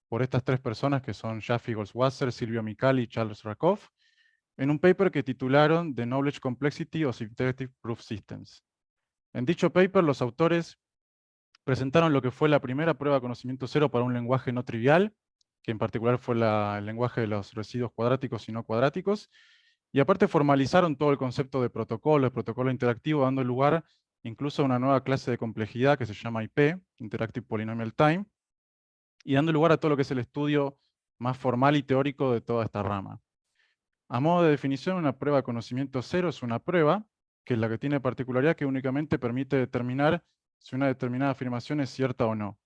por estas tres personas que son Jaffe Goldwasser, Silvio Micali y Charles Rakoff, en un paper que titularon The Knowledge Complexity of Interactive Proof Systems. En dicho paper, los autores presentaron lo que fue la primera prueba de conocimiento cero para un lenguaje no trivial, que en particular fue el lenguaje de los residuos cuadráticos y no cuadráticos, y aparte formalizaron todo el concepto de protocolo interactivo, dando lugar incluso a una nueva clase de complejidad que se llama IP, Interactive Polynomial Time, y dando lugar a todo lo que es el estudio más formal y teórico de toda esta rama. A modo de definición, una prueba de conocimiento cero es una prueba que es la que tiene particularidad que únicamente permite determinar si una determinada afirmación es cierta o no,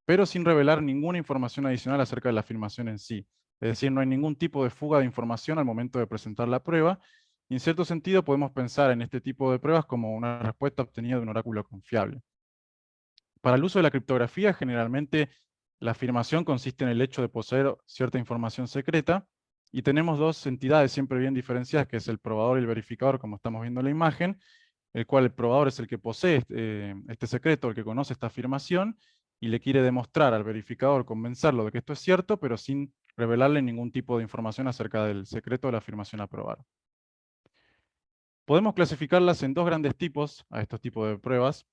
pero sin revelar ninguna información adicional acerca de la afirmación en sí. Es decir, no hay ningún tipo de fuga de información al momento de presentar la prueba, y en cierto sentido podemos pensar en este tipo de pruebas como una respuesta obtenida de un oráculo confiable. Para el uso de la criptografía, generalmente la afirmación consiste en el hecho de poseer cierta información secreta, y tenemos dos entidades siempre bien diferenciadas, que es el probador y el verificador, como estamos viendo en la imagen, el cual el probador es el que posee este secreto, el que conoce esta afirmación, y le quiere demostrar al verificador, convencerlo de que esto es cierto, pero sin revelarle ningún tipo de información acerca del secreto de la afirmación a probar. Podemos clasificarlas en dos grandes tipos, a estos tipos de pruebas,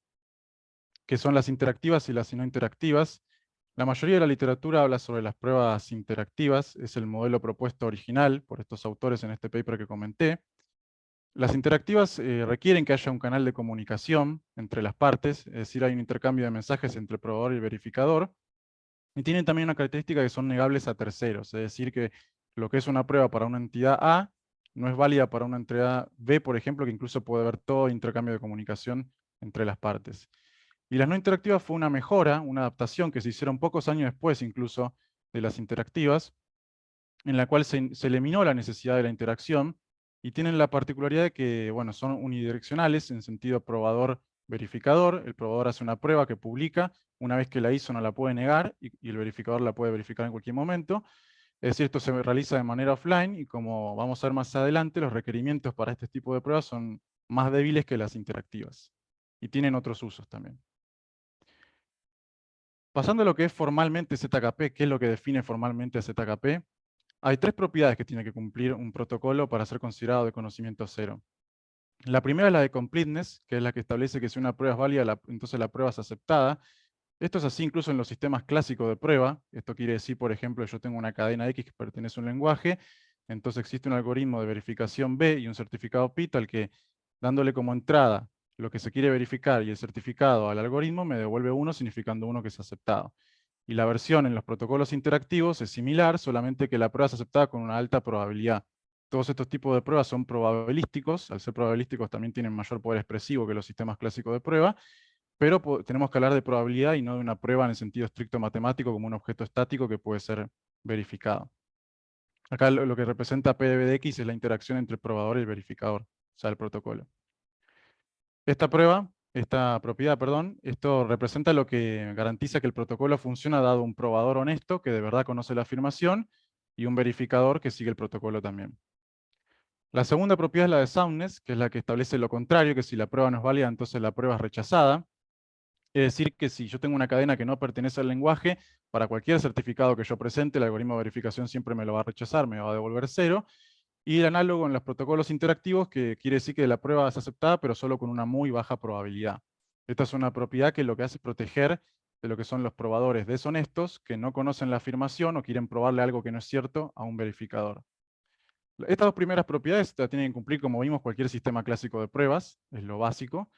que son las interactivas y las no interactivas. La mayoría de la literatura habla sobre las pruebas interactivas, es el modelo propuesto original por estos autores en este paper que comenté. Las interactivas requieren que haya un canal de comunicación entre las partes, es decir, hay un intercambio de mensajes entre el probador y el verificador, y tienen también una característica que son negables a terceros, es decir, que lo que es una prueba para una entidad A no es válida para una entidad B, por ejemplo, que incluso puede haber todo intercambio de comunicación entre las partes. Y las no interactivas fue una mejora, una adaptación que se hicieron pocos años después incluso de las interactivas, en la cual se eliminó la necesidad de la interacción, y tienen la particularidad de que, bueno, son unidireccionales en sentido probador-verificador. El probador hace una prueba que publica, una vez que la hizo no la puede negar, y el verificador la puede verificar en cualquier momento. Es decir, esto se realiza de manera offline, y como vamos a ver más adelante, los requerimientos para este tipo de pruebas son más débiles que las interactivas, y tienen otros usos también. Pasando a lo que es formalmente ZKP, ¿qué es lo que define formalmente a ZKP? Hay tres propiedades que tiene que cumplir un protocolo para ser considerado de conocimiento cero. La primera es la de completeness, que es la que establece que si una prueba es válida, entonces la prueba es aceptada. Esto es así incluso en los sistemas clásicos de prueba. Esto quiere decir, por ejemplo, yo tengo una cadena X que pertenece a un lenguaje, entonces existe un algoritmo de verificación B y un certificado PIT al que, dándole como entrada lo que se quiere verificar y el certificado al algoritmo, me devuelve 1, significando 1 que es aceptado. Y la versión en los protocolos interactivos es similar, solamente que la prueba es aceptada con una alta probabilidad. Todos estos tipos de pruebas son probabilísticos, al ser probabilísticos también tienen mayor poder expresivo que los sistemas clásicos de prueba, pero tenemos que hablar de probabilidad y no de una prueba en el sentido estricto matemático como un objeto estático que puede ser verificado. Acá lo que representa PDB de X es la interacción entre el probador y el verificador, o sea, el protocolo. Esta propiedad, perdón, esto representa lo que garantiza que el protocolo funciona dado un probador honesto que de verdad conoce la afirmación y un verificador que sigue el protocolo también. La segunda propiedad es la de soundness, que es la que establece lo contrario, que si la prueba no es válida, entonces la prueba es rechazada. Es decir, que si yo tengo una cadena que no pertenece al lenguaje, para cualquier certificado que yo presente, el algoritmo de verificación siempre me lo va a rechazar, me va a devolver 0. Y el análogo en los protocolos interactivos, que quiere decir que la prueba es aceptada, pero solo con una muy baja probabilidad. Esta es una propiedad que lo que hace es proteger de lo que son los probadores deshonestos, que no conocen la afirmación o quieren probarle algo que no es cierto a un verificador. Estas dos primeras propiedades la tienen que cumplir, como vimos, cualquier sistema clásico de pruebas, es lo básico.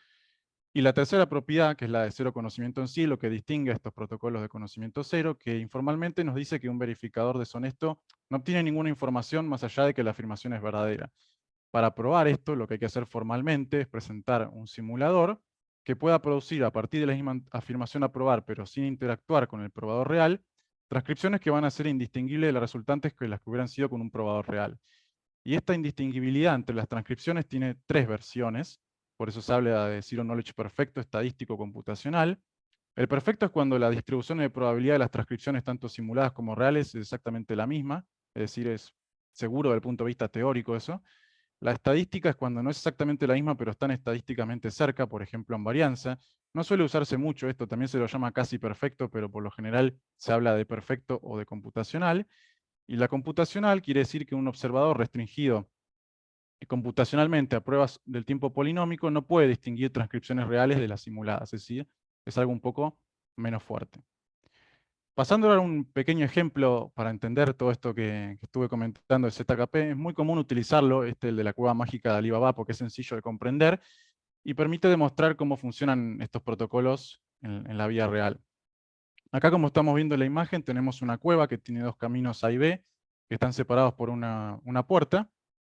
Y la tercera propiedad, que es la de cero conocimiento en sí, lo que distingue a estos protocolos de conocimiento cero, que informalmente nos dice que un verificador deshonesto no obtiene ninguna información más allá de que la afirmación es verdadera. Para probar esto, lo que hay que hacer formalmente es presentar un simulador que pueda producir a partir de la misma afirmación a probar, pero sin interactuar con el probador real, transcripciones que van a ser indistinguibles de las resultantes que las que hubieran sido con un probador real. Y esta indistinguibilidad entre las transcripciones tiene tres versiones. por eso se habla de Zero Knowledge perfecto, estadístico, computacional. El perfecto es cuando la distribución de probabilidad de las transcripciones, tanto simuladas como reales, es exactamente la misma, es decir, es seguro desde el punto de vista teórico eso. La estadística es cuando no es exactamente la misma, pero están estadísticamente cerca, por ejemplo en varianza. No suele usarse mucho esto, también se lo llama casi perfecto, pero por lo general se habla de perfecto o de computacional. Y la computacional quiere decir que un observador restringido computacionalmente a pruebas del tiempo polinómico no puede distinguir transcripciones reales de las simuladas, es decir, es algo un poco menos fuerte. Pasando ahora a un pequeño ejemplo para entender todo esto que estuve comentando de ZKP, es muy común utilizarlo, el de la cueva mágica de Alibaba, porque es sencillo de comprender y permite demostrar cómo funcionan estos protocolos en la vida real. Acá, como estamos viendo en la imagen, tenemos una cueva que tiene dos caminos A y B, que están separados por una puerta,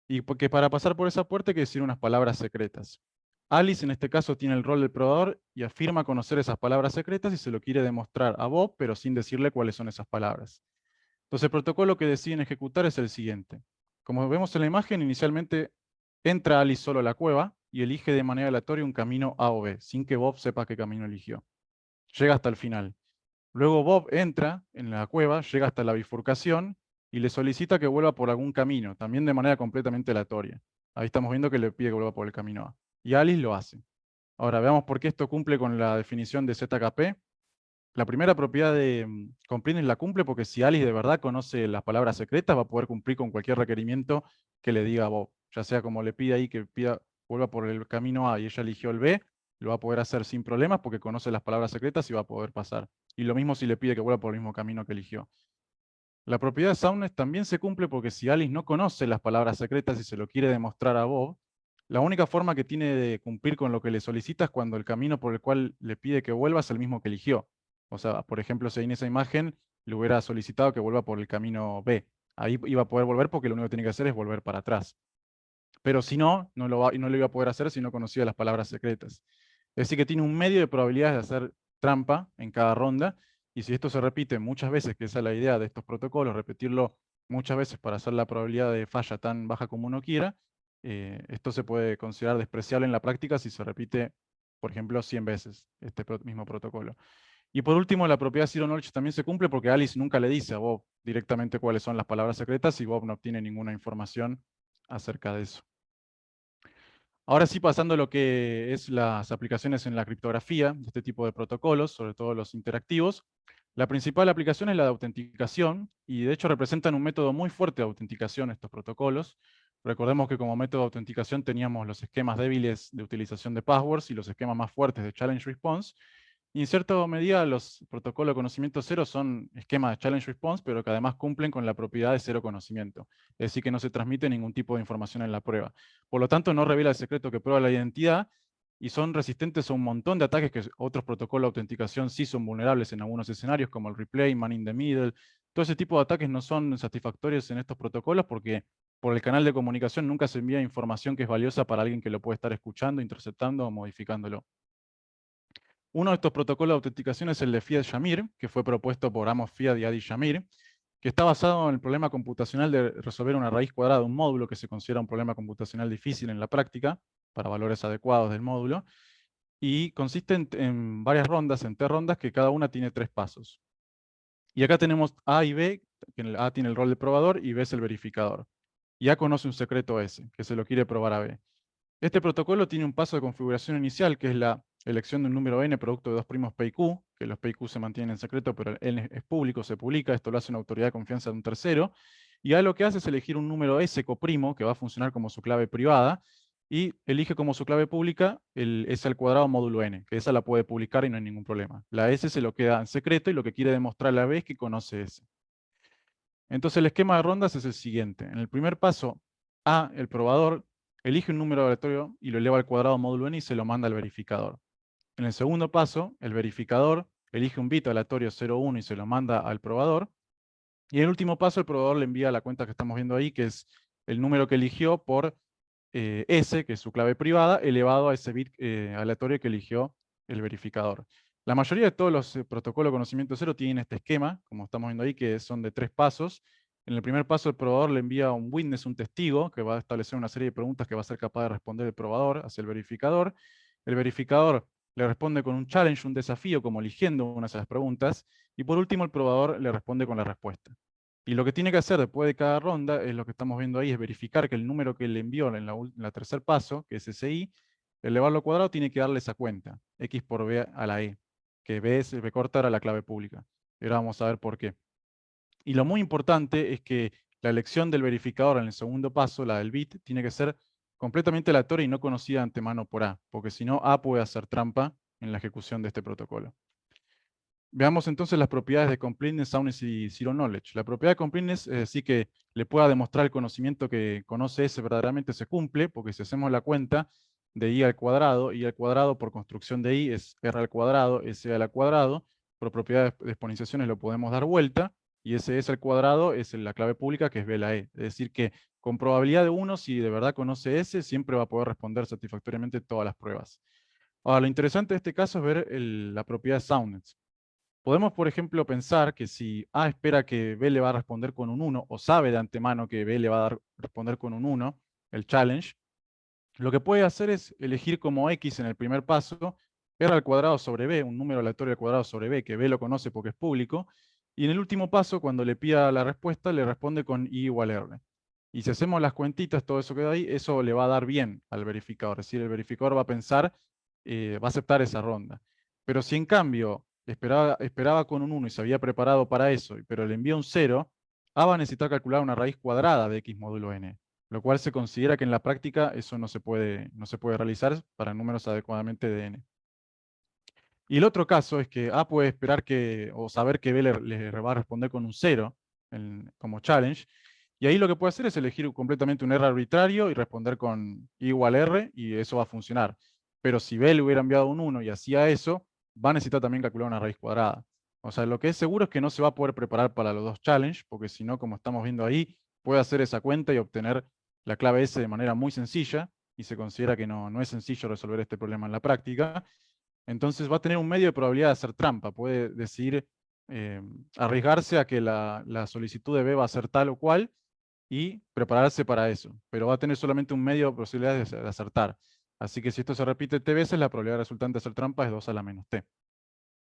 y que para pasar por esa puerta hay que decir unas palabras secretas. Alice, en este caso, tiene el rol del probador y afirma conocer esas palabras secretas y se lo quiere demostrar a Bob, pero sin decirle cuáles son esas palabras. Entonces, el protocolo que deciden ejecutar es el siguiente. Como vemos en la imagen, inicialmente entra Alice solo a la cueva y elige de manera aleatoria un camino A o B, sin que Bob sepa qué camino eligió. Llega hasta el final. Luego Bob entra en la cueva, llega hasta la bifurcación y le solicita que vuelva por algún camino, también de manera completamente aleatoria. Ahí estamos viendo que le pide que vuelva por el camino A. Y Alice lo hace. Ahora veamos por qué esto cumple con la definición de ZKP. La primera propiedad de Comprehend la cumple porque si Alice de verdad conoce las palabras secretas, va a poder cumplir con cualquier requerimiento que le diga a Bob. Ya sea como le pide ahí que vuelva por el camino A y ella eligió el B, lo va a poder hacer sin problemas porque conoce las palabras secretas y va a poder pasar. Y lo mismo si le pide que vuelva por el mismo camino que eligió. La propiedad de soundness también se cumple porque si Alice no conoce las palabras secretas y se lo quiere demostrar a Bob, la única forma que tiene de cumplir con lo que le solicita es cuando el camino por el cual le pide que vuelva es el mismo que eligió. O sea, por ejemplo, si en esa imagen le hubiera solicitado que vuelva por el camino B. Ahí iba a poder volver porque lo único que tiene que hacer es volver para atrás. Pero si no, no lo iba a poder hacer si no conocía las palabras secretas. Es decir, que tiene un medio de probabilidades de hacer trampa en cada ronda, y si esto se repite muchas veces, que esa es la idea de estos protocolos, repetirlo muchas veces para hacer la probabilidad de falla tan baja como uno quiera, esto se puede considerar despreciable en la práctica si se repite, por ejemplo, 100 veces este mismo protocolo. Y por último, la propiedad Zero Knowledge también se cumple porque Alice nunca le dice a Bob directamente cuáles son las palabras secretas y Bob no obtiene ninguna información acerca de eso. Ahora sí, pasando a lo que es las aplicaciones en la criptografía de este tipo de protocolos, sobre todo los interactivos, la principal aplicación es la de autenticación, y de hecho representan un método muy fuerte de autenticación estos protocolos. Recordemos que como método de autenticación teníamos los esquemas débiles de utilización de passwords y los esquemas más fuertes de challenge response, y en cierta medida los protocolos de conocimiento cero son esquemas de challenge response, pero que además cumplen con la propiedad de cero conocimiento, es decir que no se transmite ningún tipo de información en la prueba. Por lo tanto, no revela el secreto que prueba la identidad y son resistentes a un montón de ataques que otros protocolos de autenticación sí son vulnerables en algunos escenarios, como el replay, man in the middle. Todo ese tipo de ataques no son satisfactorios en estos protocolos porque por el canal de comunicación nunca se envía información que es valiosa para alguien que lo puede estar escuchando, interceptando o modificándolo. Uno de estos protocolos de autenticación es el de Fiat-Shamir, que fue propuesto por Amos Fiat y Adi Shamir, que está basado en el problema computacional de resolver una raíz cuadrada de un módulo, que se considera un problema computacional difícil en la práctica, para valores adecuados del módulo, y consiste en varias rondas, en T rondas, que cada una tiene 3 pasos. Y acá tenemos A y B, que A tiene el rol de probador y B es el verificador. Y A conoce un secreto S, que se lo quiere probar a B. Este protocolo tiene un paso de configuración inicial, que es la elección de un número n producto de dos primos P y Q, que los P y Q se mantienen en secreto, pero el n es público, se publica, esto lo hace una autoridad de confianza de un tercero, y A lo que hace es elegir un número S coprimo, que va a funcionar como su clave privada, y elige como su clave pública el S al cuadrado módulo n, que esa la puede publicar y no hay ningún problema. La S se lo queda en secreto y lo que quiere demostrar a la B es que conoce S. Entonces el esquema de rondas es el siguiente. En el primer paso, A, el probador, elige un número aleatorio y lo eleva al cuadrado módulo n y se lo manda al verificador. En el segundo paso, el verificador elige un bit aleatorio 0,1 y se lo manda al probador. Y en el último paso, el probador le envía la cuenta que estamos viendo ahí, que es el número que eligió por S, que es su clave privada, elevado a ese bit aleatorio que eligió el verificador. La mayoría de todos los protocolos de conocimiento cero tienen este esquema, como estamos viendo ahí, que son de 3 pasos, En el primer paso, el probador le envía un witness, un testigo, que va a establecer una serie de preguntas que va a ser capaz de responder el probador hacia el verificador. El verificador le responde con un challenge, un desafío, como eligiendo una de esas preguntas. Y por último, el probador le responde con la respuesta. Y lo que tiene que hacer después de cada ronda, es lo que estamos viendo ahí, es verificar que el número que le envió en la tercer paso, que es SI, elevarlo al cuadrado, tiene que darle esa cuenta, x por b a la e, que b es b corta era la clave pública. Y ahora vamos a ver por qué. Y lo muy importante es que la elección del verificador en el segundo paso, la del bit, tiene que ser completamente aleatoria y no conocida de antemano por A, porque si no, A puede hacer trampa en la ejecución de este protocolo. Veamos entonces las propiedades de completeness, soundness y zero knowledge. La propiedad de completeness es decir que le pueda demostrar el conocimiento que conoce S verdaderamente se cumple, porque si hacemos la cuenta de I al cuadrado por construcción de I es R al cuadrado, S al cuadrado, por propiedades de exponenciaciones lo podemos dar vuelta, y ese S al cuadrado es la clave pública que es B la E. Es decir que con probabilidad de 1, si de verdad conoce S, siempre va a poder responder satisfactoriamente todas las pruebas. Ahora, lo interesante de este caso es ver la propiedad de soundness. Podemos, por ejemplo, pensar que si A espera que B le va a responder con un 1, o sabe de antemano que B le va a responder con un 1, el challenge, lo que puede hacer es elegir como X en el primer paso, R al cuadrado sobre B, un número aleatorio al cuadrado sobre B, que B lo conoce porque es público, y en el último paso, cuando le pida la respuesta, le responde con I igual R. Y si hacemos las cuentitas, todo eso que da ahí, eso le va a dar bien al verificador, es decir, el verificador va a pensar, va a aceptar esa ronda. Pero si en cambio esperaba con un 1 y se había preparado para eso, pero le envía un 0, A va a necesitar calcular una raíz cuadrada de x módulo n, lo cual se considera que en la práctica eso no se puede realizar para números adecuadamente de n. Y el otro caso es que A puede esperar o saber que B le va a responder con un 0 como challenge, y ahí lo que puede hacer es elegir completamente un R arbitrario y responder con I igual R, y eso va a funcionar. Pero si B le hubiera enviado un 1 y hacía eso, va a necesitar también calcular una raíz cuadrada. O sea, lo que es seguro es que no se va a poder preparar para los dos challenge, porque si no, como estamos viendo ahí, puede hacer esa cuenta y obtener la clave S de manera muy sencilla, y se considera que no es sencillo resolver este problema en la práctica. Entonces va a tener un medio de probabilidad de hacer trampa. Puede decidir arriesgarse a que la solicitud de B va a ser tal o cual y prepararse para eso. Pero va a tener solamente un medio de posibilidad de acertar. Así que si esto se repite T veces, la probabilidad resultante de hacer trampa es 2 a la menos T.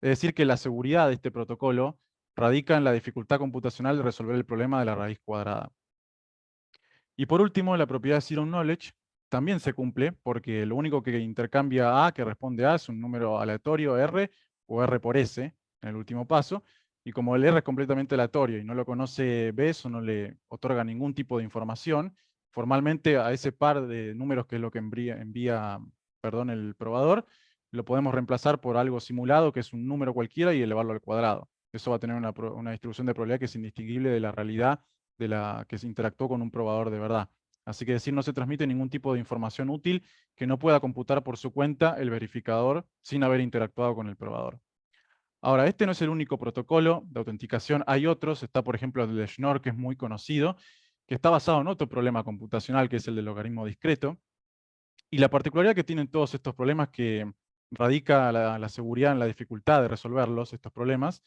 Es decir que la seguridad de este protocolo radica en la dificultad computacional de resolver el problema de la raíz cuadrada. Y por último, la propiedad de Zero Knowledge también se cumple porque lo único que intercambia A, que responde A, es un número aleatorio R o R por S en el último paso. Y como el R es completamente aleatorio y no lo conoce B, eso no le otorga ningún tipo de información. Formalmente a ese par de números que es lo que envía el probador, lo podemos reemplazar por algo simulado que es un número cualquiera y elevarlo al cuadrado. Eso va a tener una distribución de probabilidad que es indistinguible de la realidad de la que se interactuó con un probador de verdad. Así que decir, no se transmite ningún tipo de información útil que no pueda computar por su cuenta el verificador sin haber interactuado con el probador. Ahora, este no es el único protocolo de autenticación. Hay otros. Está, por ejemplo, el de Schnorr, que es muy conocido, que está basado en otro problema computacional, que es el del logaritmo discreto. Y la particularidad que tienen todos estos problemas, que radica la seguridad en la dificultad de resolverlos, estos problemas,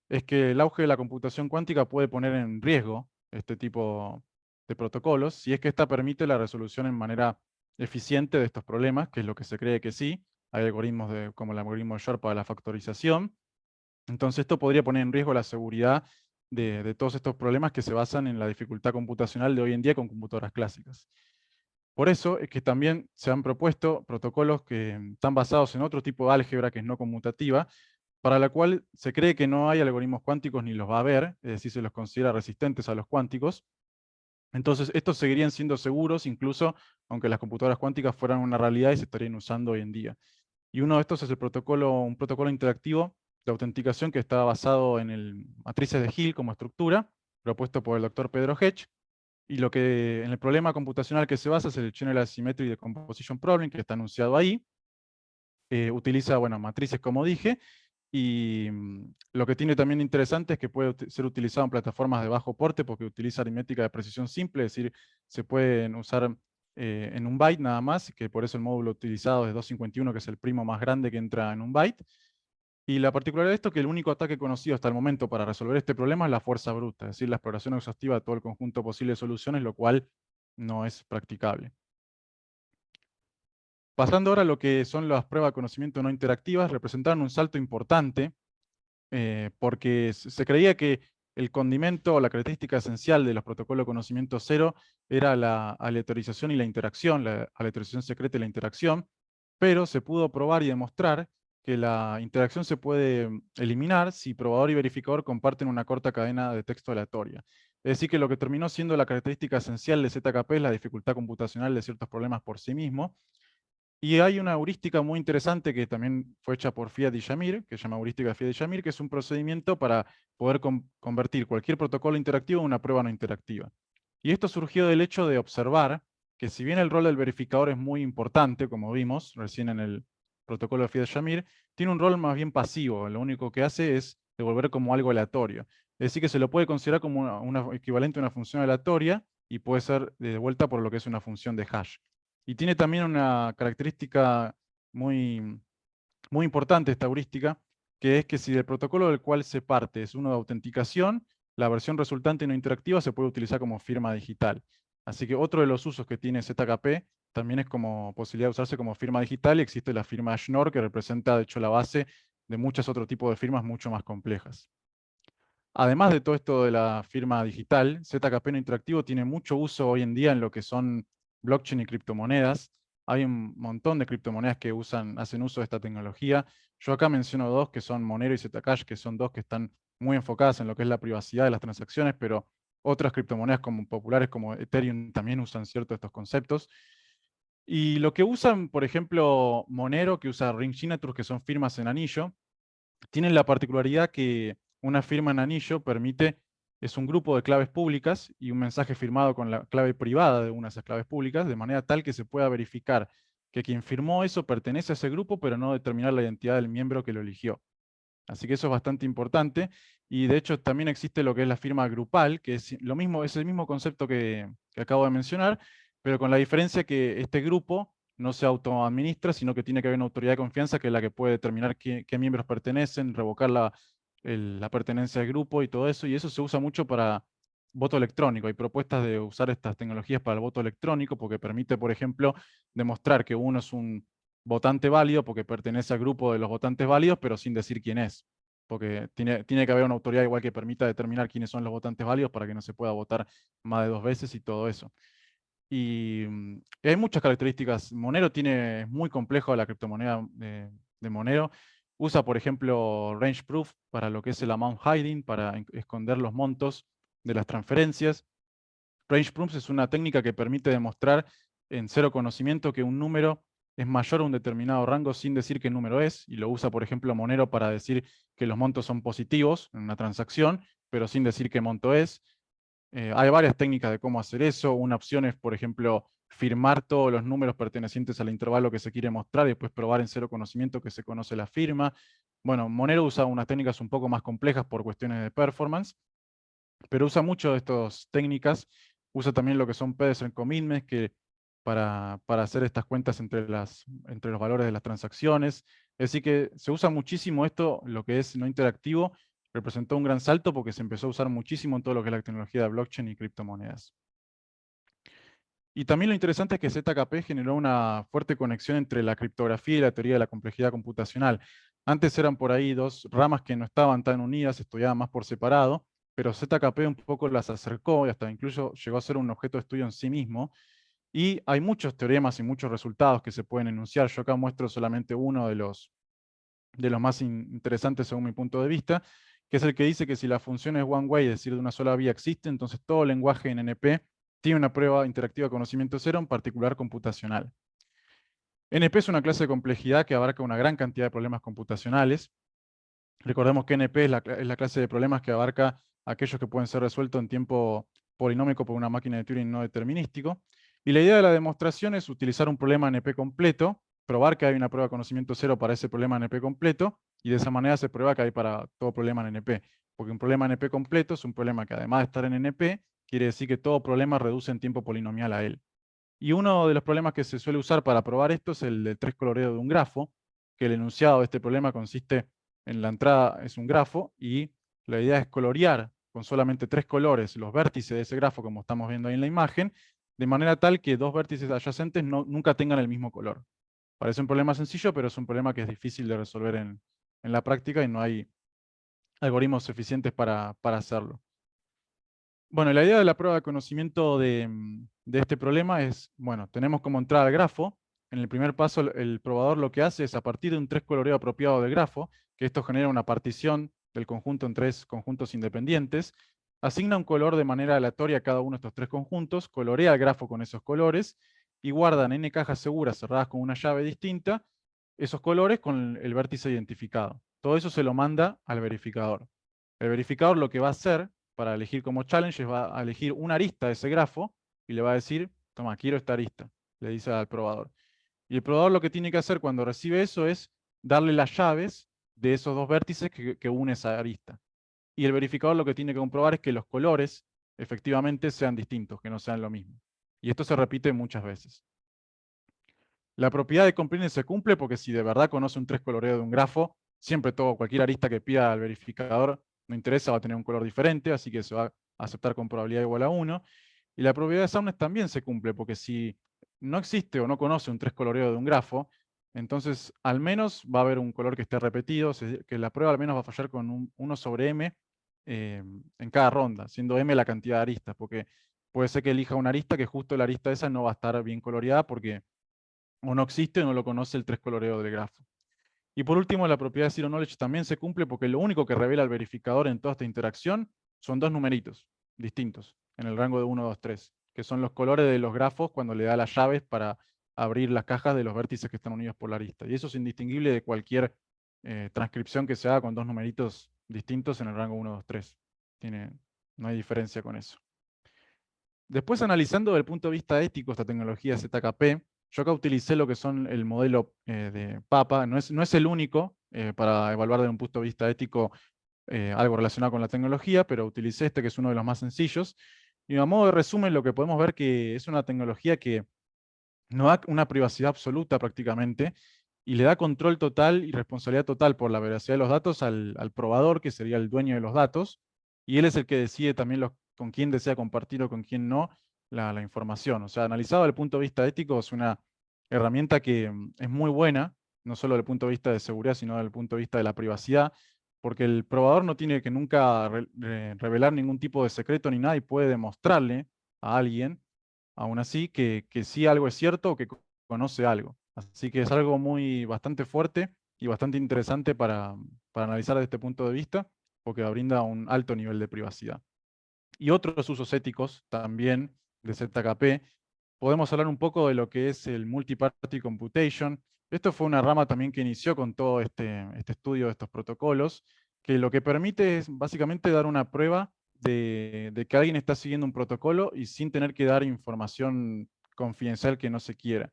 es que el auge de la computación cuántica puede poner en riesgo este tipo de protocolos, si es que ésta permite la resolución en manera eficiente de estos problemas, que es lo que se cree que sí. Hay algoritmos como el algoritmo de Shor para la factorización. Entonces esto podría poner en riesgo la seguridad de todos estos problemas que se basan en la dificultad computacional de hoy en día con computadoras clásicas. Por eso es que también se han propuesto protocolos que están basados en otro tipo de álgebra que es no conmutativa, para la cual se cree que no hay algoritmos cuánticos ni los va a haber, es decir, se los considera resistentes a los cuánticos. Entonces, estos seguirían siendo seguros, incluso aunque las computadoras cuánticas fueran una realidad y se estarían usando hoy en día. Y uno de estos es un protocolo interactivo de autenticación que está basado en el matrices de Hill como estructura, propuesto por el doctor Pedro Hedge. Y en el problema computacional que se basa es el General Asymmetry Decomposition Problem, que está anunciado ahí. Utiliza, matrices como dije, y lo que tiene también interesante es que puede ser utilizado en plataformas de bajo porte porque utiliza aritmética de precisión simple, es decir, se pueden usar en un byte nada más, que por eso el módulo utilizado es 251, que es el primo más grande que entra en un byte. Y la particularidad de esto es que el único ataque conocido hasta el momento para resolver este problema es la fuerza bruta, es decir, la exploración exhaustiva de todo el conjunto posible de soluciones, lo cual no es practicable. Pasando ahora a lo que son las pruebas de conocimiento no interactivas, representaron un salto importante porque se creía que el condimento o la característica esencial de los protocolos de conocimiento cero era la aleatorización y la interacción, la aleatorización secreta y la interacción, pero se pudo probar y demostrar que la interacción se puede eliminar si probador y verificador comparten una corta cadena de texto aleatoria. Es decir, que lo que terminó siendo la característica esencial de ZKP es la dificultad computacional de ciertos problemas por sí mismo. Y hay una heurística muy interesante que también fue hecha por Fiat y Shamir, que se llama heurística de Fiat y Shamir, que es un procedimiento para poder convertir cualquier protocolo interactivo en una prueba no interactiva. Y esto surgió del hecho de observar que si bien el rol del verificador es muy importante, como vimos recién en el protocolo de Fiat y Shamir, tiene un rol más bien pasivo. Lo único que hace es devolver como algo aleatorio. Es decir, que se lo puede considerar como una equivalente a una función aleatoria y puede ser devuelta por lo que es una función de hash. Y tiene también una característica muy, muy importante esta heurística, que es que si el protocolo del cual se parte es uno de autenticación, la versión resultante no interactiva se puede utilizar como firma digital. Así que otro de los usos que tiene ZKP también es como posibilidad de usarse como firma digital, y existe la firma Schnorr, que representa de hecho la base de muchos otros tipos de firmas mucho más complejas. Además de todo esto de la firma digital, ZKP no interactivo tiene mucho uso hoy en día en lo que son blockchain y criptomonedas. Hay un montón de criptomonedas que hacen uso de esta tecnología. Yo acá menciono dos que son Monero y Zcash, que son dos que están muy enfocadas en lo que es la privacidad de las transacciones, pero otras criptomonedas populares como Ethereum también usan ciertos de estos conceptos. Y lo que usan, por ejemplo, Monero, que usa Ring Signatures, que son firmas en anillo, tienen la particularidad que una firma en anillo es un grupo de claves públicas y un mensaje firmado con la clave privada de una de esas claves públicas, de manera tal que se pueda verificar que quien firmó eso pertenece a ese grupo, pero no determinar la identidad del miembro que lo eligió. Así que eso es bastante importante. Y de hecho también existe lo que es la firma grupal, que es lo mismo, es el mismo concepto que acabo de mencionar, pero con la diferencia que este grupo no se autoadministra, sino que tiene que haber una autoridad de confianza que es la que puede determinar qué miembros pertenecen, revocar la pertenencia al grupo y todo eso. Y eso se usa mucho para voto electrónico. Hay propuestas de usar estas tecnologías para el voto electrónico porque permite, por ejemplo, demostrar que uno es un votante válido porque pertenece al grupo de los votantes válidos, pero sin decir quién es. Porque tiene que haber una autoridad igual que permita determinar quiénes son los votantes válidos para que no se pueda votar más de 2 veces y todo eso. Y hay muchas características. Monero es muy complejo la criptomoneda de Monero. Usa, por ejemplo, range proof para lo que es el amount hiding, para esconder los montos de las transferencias. Range proof es una técnica que permite demostrar en cero conocimiento que un número es mayor a un determinado rango sin decir qué número es, y lo usa, por ejemplo, Monero para decir que los montos son positivos en una transacción, pero sin decir qué monto es. Hay varias técnicas de cómo hacer eso. Una opción es, por ejemplo, firmar todos los números pertenecientes al intervalo que se quiere mostrar y después probar en cero conocimiento que se conoce la firma. Bueno, Monero usa unas técnicas un poco más complejas por cuestiones de performance, pero usa mucho de estas técnicas. Usa también lo que son pedestrian commitments para hacer estas cuentas entre los valores de las transacciones. Es decir que se usa muchísimo esto, lo que es no interactivo, representó un gran salto porque se empezó a usar muchísimo en todo lo que es la tecnología de blockchain y criptomonedas. Y también lo interesante es que ZKP generó una fuerte conexión entre la criptografía y la teoría de la complejidad computacional. Antes eran por ahí dos ramas que no estaban tan unidas, estudiaban más por separado, pero ZKP un poco las acercó y hasta incluso llegó a ser un objeto de estudio en sí mismo. Y hay muchos teoremas y muchos resultados que se pueden enunciar. Yo acá muestro solamente uno de los más interesantes según mi punto de vista, que es el que dice que si la función es one way, es decir, de una sola vía existe, entonces todo lenguaje en NP tiene una prueba interactiva de conocimiento cero, en particular computacional. NP es una clase de complejidad que abarca una gran cantidad de problemas computacionales. Recordemos que NP es la clase de problemas que abarca aquellos que pueden ser resueltos en tiempo polinómico por una máquina de Turing no determinístico. Y la idea de la demostración es utilizar un problema NP completo, probar que hay una prueba de conocimiento cero para ese problema NP completo, y de esa manera se prueba que hay para todo problema en NP. Porque un problema NP completo es un problema que además de estar en NP, quiere decir que todo problema reduce en tiempo polinomial a él. Y uno de los problemas que se suele usar para probar esto es el del tres coloreo de un grafo, que el enunciado de este problema consiste En la entrada es un grafo y la idea es colorear con solamente 3 colores los vértices de ese grafo, como estamos viendo ahí en la imagen, de manera tal que dos vértices adyacentes nunca tengan el mismo color. Parece un problema sencillo, pero es un problema que es difícil de resolver en la práctica y no hay algoritmos eficientes para hacerlo. Bueno, la idea de la prueba de conocimiento de este problema es, bueno, tenemos como entrada al grafo. En el primer paso, el probador lo que hace es, a partir de un 3 coloreo apropiado del grafo, que esto genera una partición del conjunto en 3 conjuntos independientes, asigna un color de manera aleatoria a cada uno de estos 3 conjuntos, colorea el grafo con esos colores y guarda en n cajas seguras cerradas con una llave distinta esos colores con el vértice identificado. Todo eso se lo manda al verificador. El verificador lo que va a hacer para elegir como challenge es va a elegir una arista de ese grafo y le va a decir, toma, quiero esta arista, le dice al probador. Y el probador lo que tiene que hacer cuando recibe eso es darle las llaves de esos dos vértices que une esa arista. Y el verificador lo que tiene que comprobar es que los colores efectivamente sean distintos, que no sean lo mismo. Y esto se repite muchas veces. La propiedad de comprende se cumple porque si de verdad conoce un 3 coloreo de un grafo, siempre cualquier arista que pida al verificador no interesa, va a tener un color diferente, así que se va a aceptar con probabilidad igual a 1. Y la propiedad de soundness también se cumple porque si no existe o no conoce un 3 coloreo de un grafo, entonces al menos va a haber un color que esté repetido, que la prueba al menos va a fallar con 1 sobre m en cada ronda, siendo m la cantidad de aristas, porque puede ser que elija una arista que justo la arista esa no va a estar bien coloreada porque o no existe o no lo conoce el 3 coloreo del grafo. Y por último, la propiedad de Zero Knowledge también se cumple porque lo único que revela el verificador en toda esta interacción son dos numeritos distintos, en el rango de 1, 2, 3, que son los colores de los grafos cuando le da las llaves para abrir las cajas de los vértices que están unidos por la arista. Y eso es indistinguible de cualquier transcripción que se haga con dos numeritos distintos en el rango 1, 2, 3. No hay diferencia con eso. Después, analizando desde el punto de vista ético esta tecnología ZKP, yo acá utilicé lo que son el modelo de PAPA, no es el único para evaluar desde un punto de vista ético algo relacionado con la tecnología, pero utilicé este que es uno de los más sencillos. Y a modo de resumen, lo que podemos ver que es una tecnología que no da una privacidad absoluta prácticamente, y le da control total y responsabilidad total por la veracidad de los datos al probador, que sería el dueño de los datos, y él es el que decide también con quién desea compartir o con quién no la información. O sea, analizado desde el punto de vista ético, es una herramienta que es muy buena, no solo desde el punto de vista de seguridad, sino desde el punto de vista de la privacidad, porque el probador no tiene que nunca revelar ningún tipo de secreto ni nada y puede demostrarle a alguien, aún así, que sí algo es cierto o que conoce algo. Así que es algo bastante fuerte y bastante interesante para analizar desde este punto de vista, porque brinda un alto nivel de privacidad. Y otros usos éticos también de ZKP, podemos hablar un poco de lo que es el Multi-Party Computation. Esto fue una rama también que inició con todo este estudio de estos protocolos, que lo que permite es básicamente dar una prueba de que alguien está siguiendo un protocolo y sin tener que dar información confidencial que no se quiera.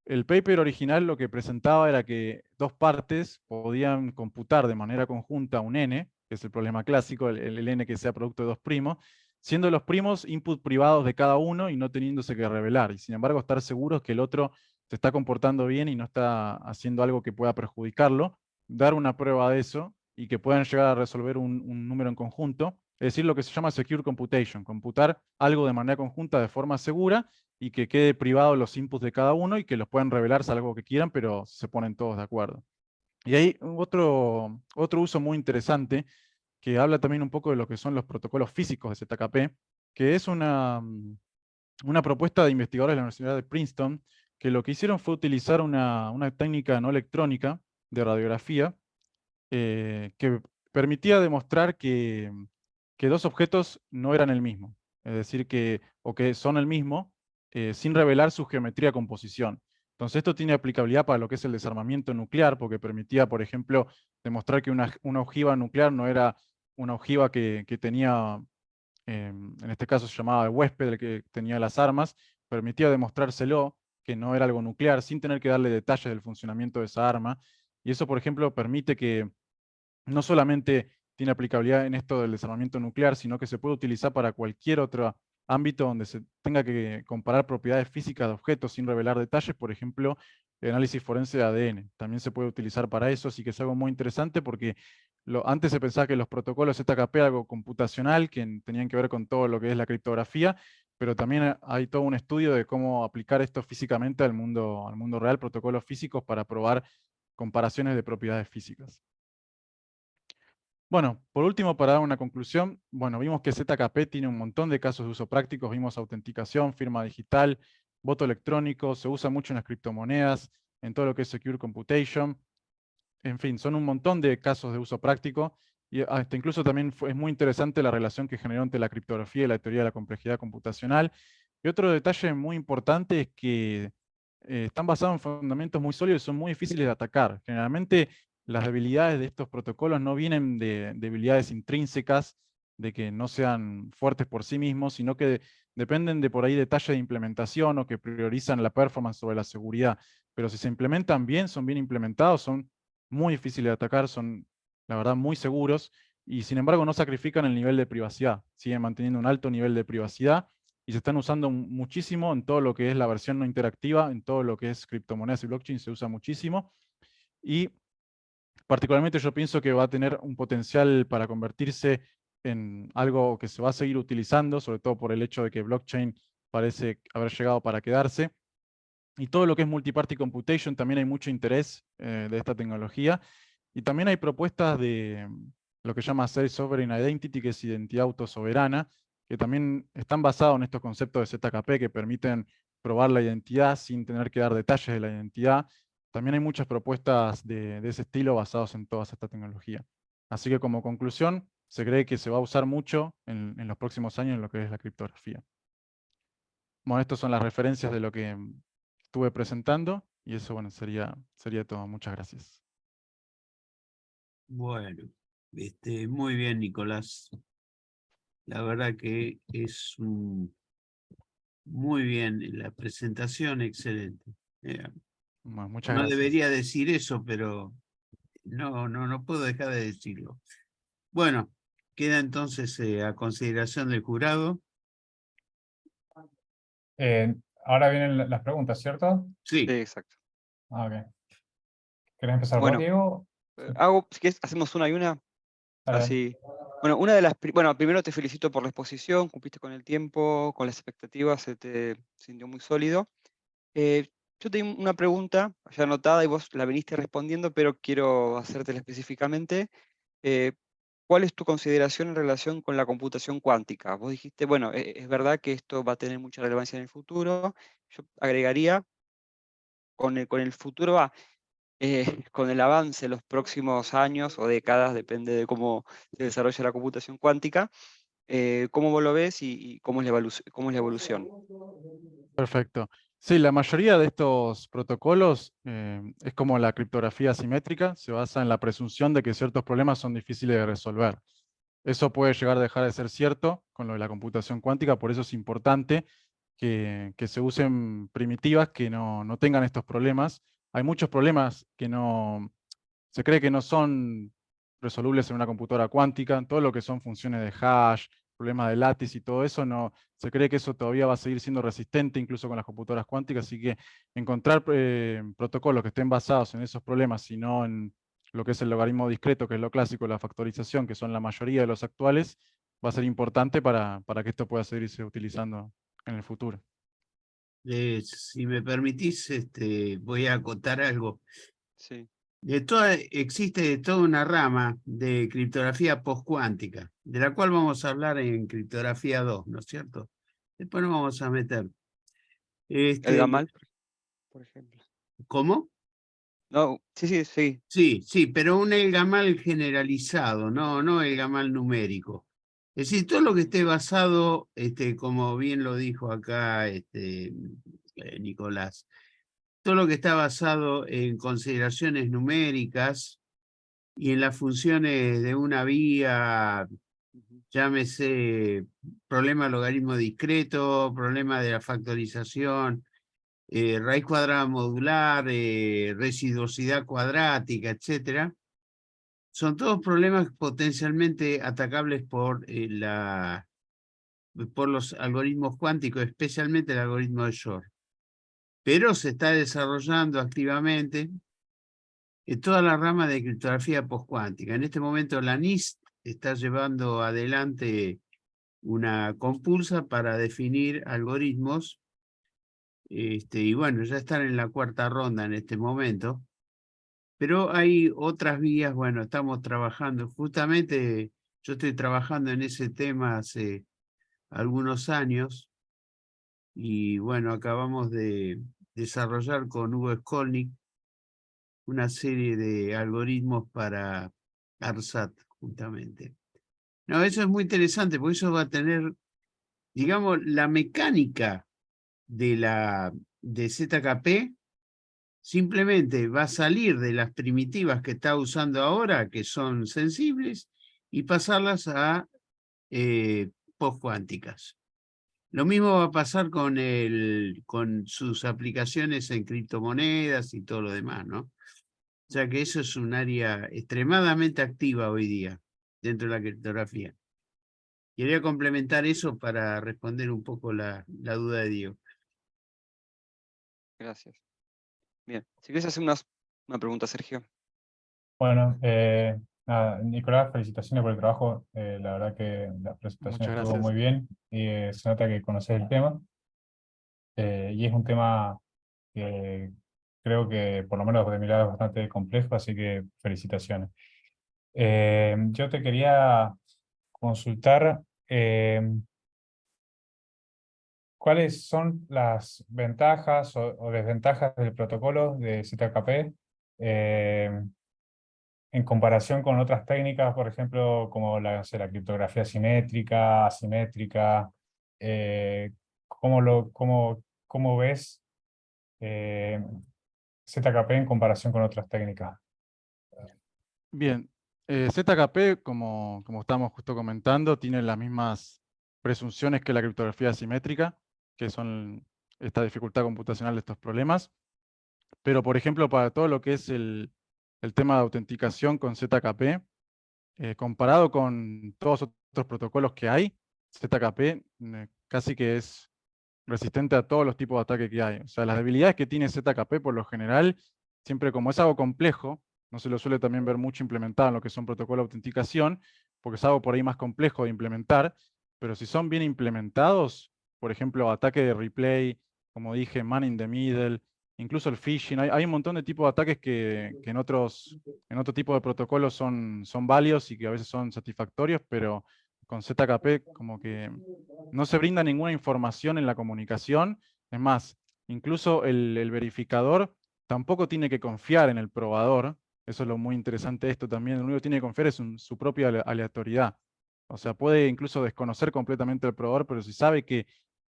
El paper original lo que presentaba era que dos partes podían computar de manera conjunta un n, que es el problema clásico, el n que sea producto de dos primos, siendo los primos input privados de cada uno y no teniéndose que revelar, y sin embargo estar seguros que el otro se está comportando bien y no está haciendo algo que pueda perjudicarlo, dar una prueba de eso y que puedan llegar a resolver un número en conjunto, es decir, lo que se llama Secure Computation, computar algo de manera conjunta de forma segura y que quede privado los inputs de cada uno y que los puedan revelar si algo que quieran, pero se ponen todos de acuerdo. Y hay otro uso muy interesante que habla también un poco de lo que son los protocolos físicos de ZKP, que es una propuesta de investigadores de la Universidad de Princeton, que lo que hicieron fue utilizar una técnica no electrónica de radiografía que permitía demostrar que dos objetos no eran el mismo, es decir, que son el mismo sin revelar su geometría composición. Entonces esto tiene aplicabilidad para lo que es el desarmamiento nuclear, porque permitía, por ejemplo, demostrar que una ojiva nuclear no era una ojiva que tenía, en este caso se llamaba el huésped, el que tenía las armas, permitía demostrárselo que no era algo nuclear, sin tener que darle detalles del funcionamiento de esa arma. Y eso, por ejemplo, permite que no solamente tiene aplicabilidad en esto del desarmamiento nuclear, sino que se puede utilizar para cualquier otro ámbito donde se tenga que comparar propiedades físicas de objetos sin revelar detalles, por ejemplo, el análisis forense de ADN. También se puede utilizar para eso, así que es algo muy interesante porque antes se pensaba que los protocolos ZKP era algo computacional, que tenían que ver con todo lo que es la criptografía, pero también hay todo un estudio de cómo aplicar esto físicamente al mundo real, protocolos físicos para probar comparaciones de propiedades físicas. Bueno, por último, para dar una conclusión, bueno, vimos que ZKP tiene un montón de casos de uso prácticos, vimos autenticación, firma digital, voto electrónico, se usa mucho en las criptomonedas, en todo lo que es Secure Computation, en fin, son un montón de casos de uso práctico, y hasta incluso también es muy interesante la relación que generó entre la criptografía y la teoría de la complejidad computacional. Y otro detalle muy importante es que están basados en fundamentos muy sólidos y son muy difíciles de atacar. Generalmente las debilidades de estos protocolos no vienen de debilidades intrínsecas, de que no sean fuertes por sí mismos, sino que dependen de por ahí detalles de implementación o que priorizan la performance sobre la seguridad. Pero si se implementan bien, son bien implementados, son muy difíciles de atacar, son la verdad muy seguros y sin embargo no sacrifican el nivel de privacidad, siguen manteniendo un alto nivel de privacidad y se están usando muchísimo en todo lo que es la versión no interactiva, en todo lo que es criptomonedas y blockchain se usa muchísimo y particularmente yo pienso que va a tener un potencial para convertirse en algo que se va a seguir utilizando, sobre todo por el hecho de que blockchain parece haber llegado para quedarse. Y todo lo que es multiparty computation, también hay mucho interés de esta tecnología. Y también hay propuestas de lo que llama Self-Sovereign Identity, que es identidad autosoberana, que también están basados en estos conceptos de ZKP que permiten probar la identidad sin tener que dar detalles de la identidad. También hay muchas propuestas de ese estilo basados en toda esta tecnología. Así que como conclusión, se cree que se va a usar mucho en los próximos años en lo que es la criptografía. Bueno, estas son las referencias de lo que estuve presentando y eso, bueno, sería todo. Muchas gracias. Bueno, muy bien, Nicolás. La verdad que es muy bien la presentación, excelente. Bueno, muchas No gracias. debería decir eso, pero no puedo dejar de decirlo. Bueno, queda entonces a consideración del jurado. Ahora vienen las preguntas, ¿cierto? Sí, Sí, exacto. Ah, ok. ¿Querés empezar vos, Bueno, Diego? si quieres, hacemos una y una. Dale. Así. Bueno, bueno, primero te felicito por la exposición, cumpliste con el tiempo, con las expectativas, se te sintió muy sólido. Yo tengo una pregunta ya anotada y vos la viniste respondiendo, pero quiero hacértela específicamente. ¿Cuál es tu consideración en relación con la computación cuántica? Vos dijiste, bueno, es verdad que esto va a tener mucha relevancia en el futuro. Yo agregaría, con el futuro va, con el avance en los próximos años o décadas, depende de cómo se desarrolla la computación cuántica, ¿cómo vos lo ves y cómo es cómo es la evolución? Perfecto. Sí, la mayoría de estos protocolos es como la criptografía asimétrica, se basa en la presunción de que ciertos problemas son difíciles de resolver. Eso puede llegar a dejar de ser cierto con lo de la computación cuántica, por eso es importante que se usen primitivas que no tengan estos problemas. Hay muchos problemas que se cree que no son resolubles en una computadora cuántica, todo lo que son funciones de hash, problemas de látice y todo eso, se cree que eso todavía va a seguir siendo resistente incluso con las computadoras cuánticas, así que encontrar protocolos que estén basados en esos problemas y no en lo que es el logaritmo discreto, que es lo clásico, la factorización, que son la mayoría de los actuales, va a ser importante para que esto pueda seguirse utilizando en el futuro. si me permitís, voy a acotar algo. Sí. Existe toda una rama de criptografía postcuántica, de la cual vamos a hablar en criptografía 2, ¿no es cierto? Después nos vamos a meter. El Gamal, por ejemplo. ¿Cómo? No, sí, sí. Sí, pero un Elgamal generalizado, no el Gamal numérico. Es decir, todo lo que esté basado, como bien lo dijo acá Nicolás, todo lo que está basado en consideraciones numéricas y en las funciones de una vía, llámese problema logaritmo discreto, problema de la factorización, raíz cuadrada modular, residuosidad cuadrática, etcétera, son todos problemas potencialmente atacables por los algoritmos cuánticos, especialmente el algoritmo de Shor. pero se está desarrollando activamente en toda la rama de criptografía postcuántica. En este momento la NIST está llevando adelante una compulsa para definir algoritmos, y bueno, ya están en la cuarta ronda en este momento, pero hay otras vías. Bueno, estamos trabajando, justamente yo estoy trabajando en ese tema hace algunos años, y bueno, acabamos de desarrollar con Hugo Skolnick una serie de algoritmos para ARSAT, justamente. No, eso es muy interesante, porque eso va a tener, digamos, la mecánica de ZKP, simplemente va a salir de las primitivas que está usando ahora, que son sensibles, y pasarlas a postcuánticas. Lo mismo va a pasar con sus aplicaciones en criptomonedas y todo lo demás, ¿no? O sea que eso es un área extremadamente activa hoy día dentro de la criptografía. Quería complementar eso para responder un poco la duda de Diego. Gracias. Bien, si quieres hacer una pregunta, Sergio. Bueno, nada, Nicolás, felicitaciones por el trabajo. La verdad que la presentación Muchas estuvo gracias. muy bien y se nota que conoces el tema. Y es un tema que creo que, por lo menos de mi lado, es bastante complejo, así que felicitaciones. Yo te quería consultar cuáles son las ventajas o desventajas del protocolo de ZKP en comparación con otras técnicas, por ejemplo, como la, no sé, la criptografía simétrica, asimétrica. ¿Cómo ves ZKP en comparación con otras técnicas? Bien, ZKP, como estamos justo comentando, tiene las mismas presunciones que la criptografía asimétrica, que son esta dificultad computacional de estos problemas. Pero, por ejemplo, para todo lo que es el tema de autenticación con ZKP, comparado con todos otros protocolos que hay, ZKP casi que es resistente a todos los tipos de ataque que hay. O sea, las debilidades que tiene ZKP por lo general, siempre como es algo complejo, no se lo suele también ver mucho implementado en lo que son protocolos de autenticación, porque es algo por ahí más complejo de implementar, pero si son bien implementados, por ejemplo, ataque de replay, como dije, man in the middle, incluso el phishing, hay un montón de tipos de ataques que en otro tipo de protocolos son válidos y que a veces son satisfactorios, pero con ZKP como que no se brinda ninguna información en la comunicación. Es más, incluso el verificador tampoco tiene que confiar en el probador. Eso es lo muy interesante de esto también. Lo único que tiene que confiar es en su propia aleatoriedad. O sea, puede incluso desconocer completamente al probador, pero si sabe que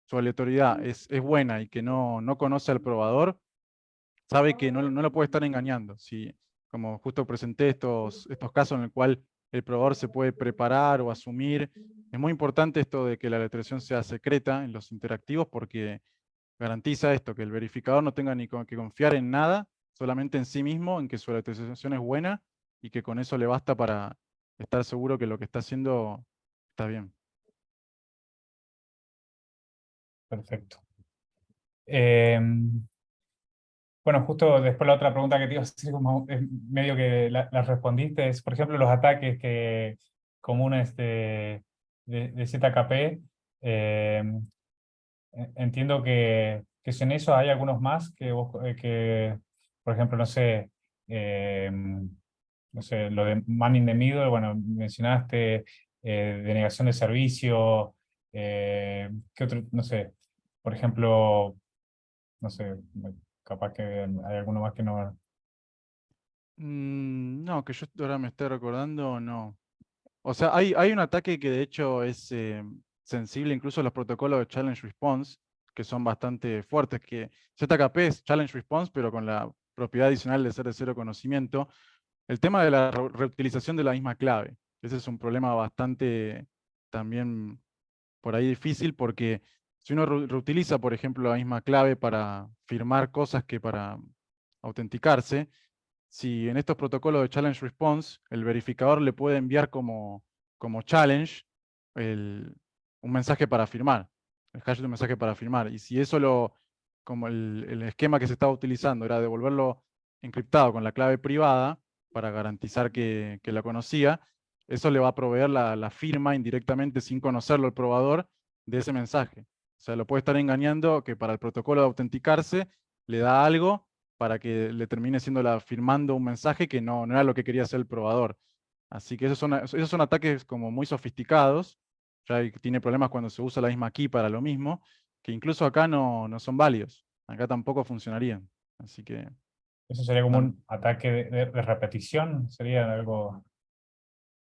su aleatoriedad es buena y que no conoce al probador, sabe que no lo puede estar engañando. Si, como justo presenté estos casos en el cual el probador se puede preparar o asumir, es muy importante esto de que la letración sea secreta en los interactivos porque garantiza esto, que el verificador no tenga ni que confiar en nada, solamente en sí mismo, en que su letración es buena y que con eso le basta para estar seguro que lo que está haciendo está bien. Perfecto. Bueno, justo después la otra pregunta que te iba a hacer, como medio que la respondiste, es, por ejemplo, los ataques comunes de ZKP. Entiendo que si en eso hay algunos más por ejemplo, no sé, lo de man in the middle, bueno, mencionaste denegación de servicio, ¿qué otro? No sé, por ejemplo, no sé, capaz que hay alguno más que no. No, que yo ahora me esté recordando, no. O sea, hay un ataque que de hecho es sensible incluso a los protocolos de Challenge Response, que son bastante fuertes, que ZKP es Challenge Response, pero con la propiedad adicional de ser de cero conocimiento. El tema de la reutilización de la misma clave. Ese es un problema bastante también por ahí difícil, porque si uno reutiliza, por ejemplo, la misma clave para firmar cosas que para autenticarse, si en estos protocolos de challenge response el verificador le puede enviar como challenge un mensaje para firmar, el hash de un mensaje para firmar, y si eso como el esquema que se estaba utilizando era devolverlo encriptado con la clave privada para garantizar que la conocía, eso le va a proveer la firma indirectamente sin conocerlo el probador de ese mensaje. O sea, lo puede estar engañando que para el protocolo de autenticarse le da algo para que le termine firmando un mensaje que no era lo que quería hacer el probador. Así que esos son ataques como muy sofisticados. Ya tiene problemas cuando se usa la misma key para lo mismo, que incluso acá no son válidos. Acá tampoco funcionarían. Así que Eso sería como Ah, un ataque de repetición, sería algo...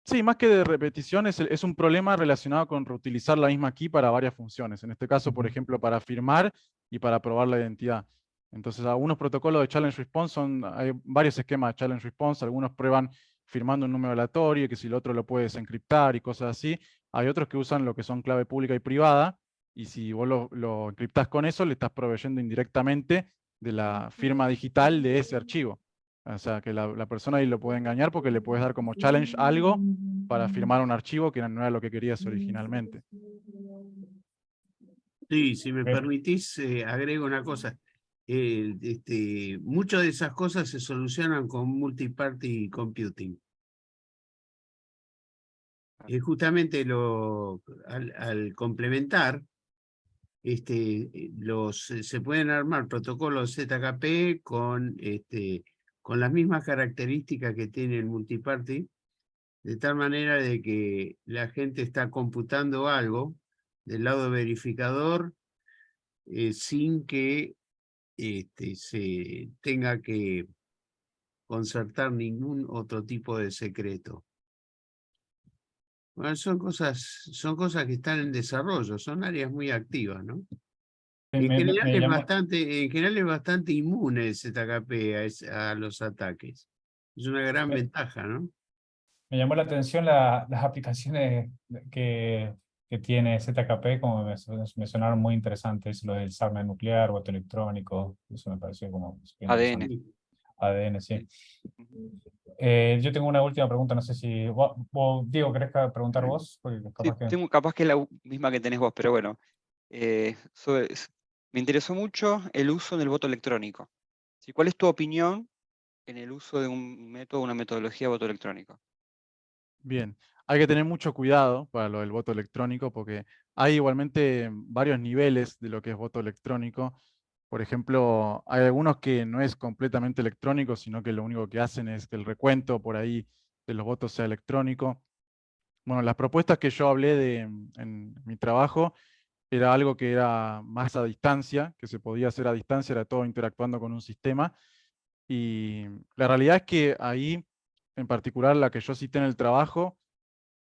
sí, más que de repetición, es un problema relacionado con reutilizar la misma key para varias funciones. En este caso, por Ujú. ejemplo, para firmar y para probar la identidad. Entonces, algunos protocolos de Challenge Response hay varios esquemas de Challenge Response. Algunos prueban firmando un número aleatorio, que si el otro lo puedes encriptar y cosas así. Hay otros que usan lo que son clave pública y privada. Y si vos lo encriptás con eso, le estás proveyendo indirectamente de la firma digital de ese archivo. O sea, que la persona ahí lo puede engañar porque le puedes dar como challenge algo para firmar un archivo que no era lo que querías originalmente. Sí, si me Ok. permitís, agrego una cosa. Muchas de esas cosas se solucionan con multiparty computing. Justamente al complementar, se pueden armar protocolos ZKP con las mismas características que tiene el multiparty, de tal manera de que la gente está computando algo del lado verificador sin que se tenga que concertar ningún otro tipo de secreto. Bueno, son cosas que están en desarrollo, son áreas muy activas, ¿no? Sí, me llamó, En general es bastante inmune el ZKP a los ataques. Es una gran me, ventaja, ¿no? me llamó la atención las aplicaciones que tiene ZKP, como me sonaron muy interesantes, lo del desarme nuclear, voto electrónico, eso me pareció como súper ADN. interesante. Sí. ADN, sí. Sí. Ujú. Yo tengo una última pregunta, no sé si Diego, ¿querés preguntar vos? Porque Sí, capaz que... tengo capaz que es la misma que tenés vos, pero bueno. Me interesó mucho el uso del voto electrónico. ¿Sí? ¿Cuál es tu opinión en el uso de un método, una metodología de voto electrónico? Bien, hay que tener mucho cuidado para lo del voto electrónico porque hay igualmente varios niveles de lo que es voto electrónico. Por ejemplo, hay algunos que no es completamente electrónico, sino que lo único que hacen es que el recuento por ahí de los votos sea electrónico. Bueno, las propuestas que yo hablé en mi trabajo era algo que era más a distancia, que se podía hacer a distancia, era todo interactuando con un sistema. Y la realidad es que ahí, en particular la que yo cité en el trabajo,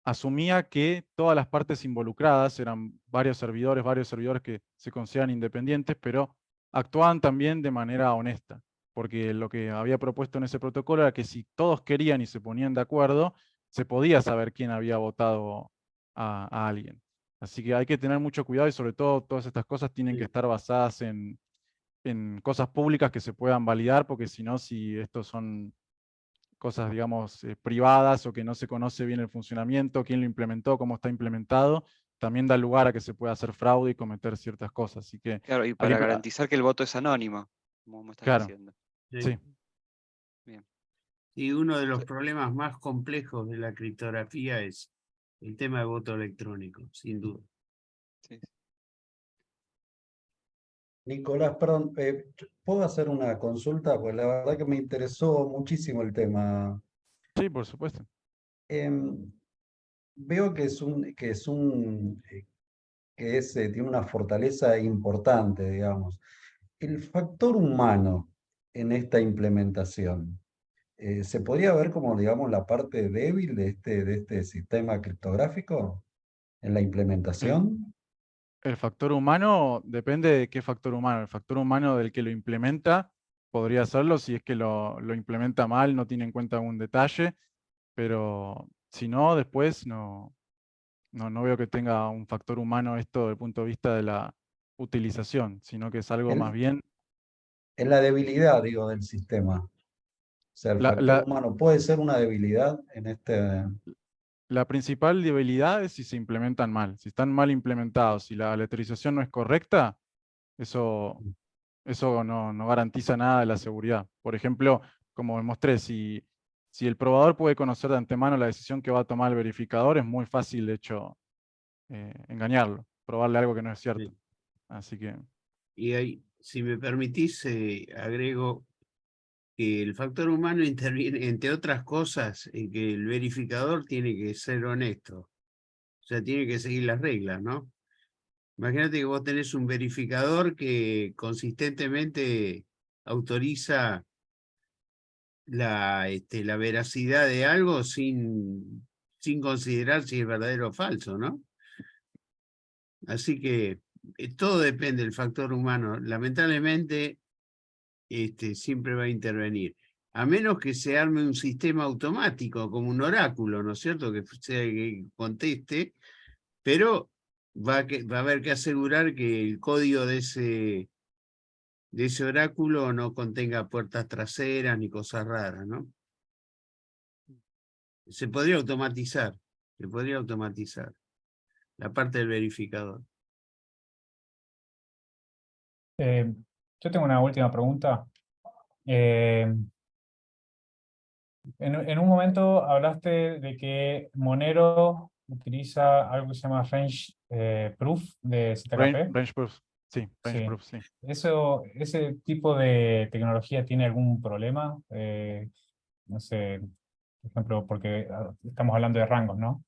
asumía que todas las partes involucradas eran varios servidores que se consideran independientes, pero actuaban también de manera honesta, porque lo que había propuesto en ese protocolo era que si todos querían y se ponían de acuerdo, se podía saber quién había votado a alguien. Así que hay que tener mucho cuidado y sobre todo todas estas cosas tienen que Sí. estar basadas en cosas públicas que se puedan validar, porque si no, si estos son cosas, digamos, privadas o que no se conoce bien el funcionamiento, quién lo implementó, cómo está implementado, también da lugar a que se pueda hacer fraude y cometer ciertas cosas. Así que, Claro, y hay para que, garantizar que el voto es anónimo, como me estás claro, diciendo. Sí. sí. Bien. Y uno de los Sí, problemas más complejos de la criptografía es el tema de voto electrónico, sin duda. sí. Nicolás, perdón, ¿puedo hacer una consulta? Pues la verdad que me interesó muchísimo el tema. Sí, por supuesto. Em, Veo que tiene una fortaleza importante, digamos. El factor humano en esta implementación, ¿se podría ver como, digamos, la parte débil de este sistema criptográfico en la El, implementación? el factor humano depende de qué factor humano. El factor humano del que lo implementa podría hacerlo si es que lo implementa mal, no tiene en cuenta algún detalle, pero si no, después no veo que tenga un factor humano esto desde el punto de vista de la utilización, sino que es algo más En, bien... en la debilidad, digo, del sistema. O sea, el La, factor la- humano puede ser una debilidad en este... la principal debilidad es si se implementan mal. Si están mal implementados, si la letrización no es correcta, eso Eso no garantiza nada de la seguridad. Por ejemplo, como mostré, si el probador puede conocer de antemano la decisión que va a tomar el verificador, es muy fácil, de hecho, engañarlo, probarle algo que no es cierto. Sí. Así que... Y ahí, si me permitís, agrego que el factor humano interviene, entre otras cosas, en que el verificador tiene que ser honesto. O sea, tiene que seguir las reglas, ¿no? Imagínate que vos tenés un verificador que consistentemente autoriza la veracidad de algo sin considerar si es verdadero o falso, ¿no? Así que todo depende del factor humano. Lamentablemente, siempre va a intervenir. A menos que se arme un sistema automático, como un oráculo, ¿no es cierto? Que sea que conteste, pero va a haber que asegurar que el código de ese oráculo no contenga puertas traseras ni cosas raras, ¿no? Se podría automatizar la parte del verificador. Yo tengo una última pregunta. En un momento hablaste de que Monero utiliza algo que se llama range proof de ZKP. Range proof, sí, range Sí. proof, sí. ¿Ese tipo de tecnología tiene algún problema? No sé, por ejemplo, porque estamos hablando de rangos, ¿no?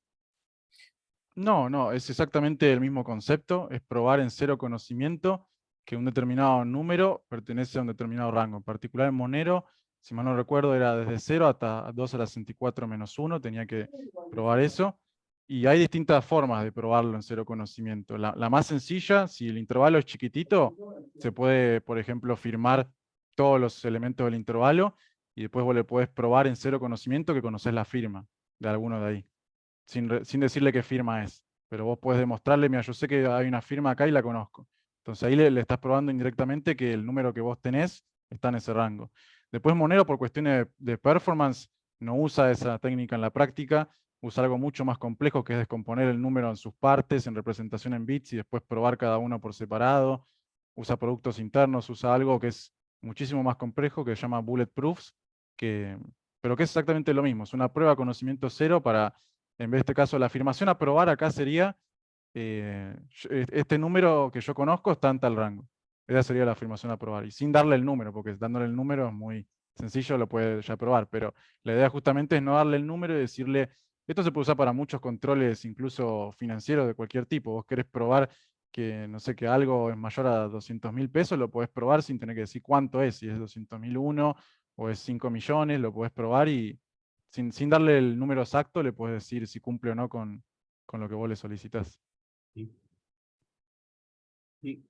No, es exactamente el mismo concepto, es probar en cero conocimiento que un determinado número pertenece a un determinado rango. En particular en Monero, si mal no recuerdo, era desde 0 hasta 2 a la 64 menos 1, tenía que probar eso. Y hay distintas formas de probarlo en cero conocimiento. La más sencilla, si el intervalo es chiquitito, se puede, por ejemplo, firmar todos los elementos del intervalo y después vos le podés probar en cero conocimiento que conocés la firma de alguno de ahí. Sin decirle qué firma es. Pero vos podés demostrarle, mira, yo sé que hay una firma acá y la conozco. Entonces ahí le estás probando indirectamente que el número que vos tenés está en ese rango. Después Monero, por cuestiones de performance, no usa esa técnica en la práctica, usa algo mucho más complejo, que es descomponer el número en sus partes, en representación en bits, y después probar cada uno por separado. Usa productos internos, usa algo que es muchísimo más complejo, que se llama bulletproofs, pero que es exactamente lo mismo. Es una prueba de conocimiento cero para, en vez de este caso, la afirmación a probar acá sería, este número que yo conozco está en tal rango. Esa sería la afirmación a probar. Y sin darle el número, porque dándole el número es muy sencillo, lo puede ya probar. Pero la idea justamente es no darle el número y decirle, esto se puede usar para muchos controles, incluso financieros de cualquier tipo. Vos querés probar que, no sé, que algo es mayor a 200.000 pesos, lo podés probar sin tener que decir cuánto es, si es 200.001 o es 5 millones, lo podés probar y sin darle el número exacto le podés decir si cumple o no con lo que vos le solicitas. Sí. Sí.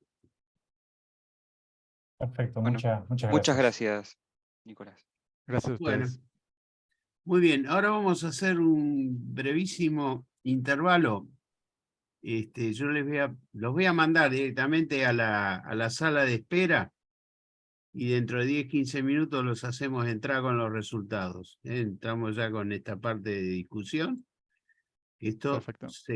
Perfecto, Bueno, muchas muchas gracias. gracias, Nicolás. Gracias a Bueno, ustedes. muy bien. Ahora vamos a hacer un brevísimo intervalo. Yo los voy a mandar directamente a la sala de espera y dentro de 10-15 minutos los hacemos entrar con los resultados. Entramos ya con esta parte de discusión. Esto Perfecto. se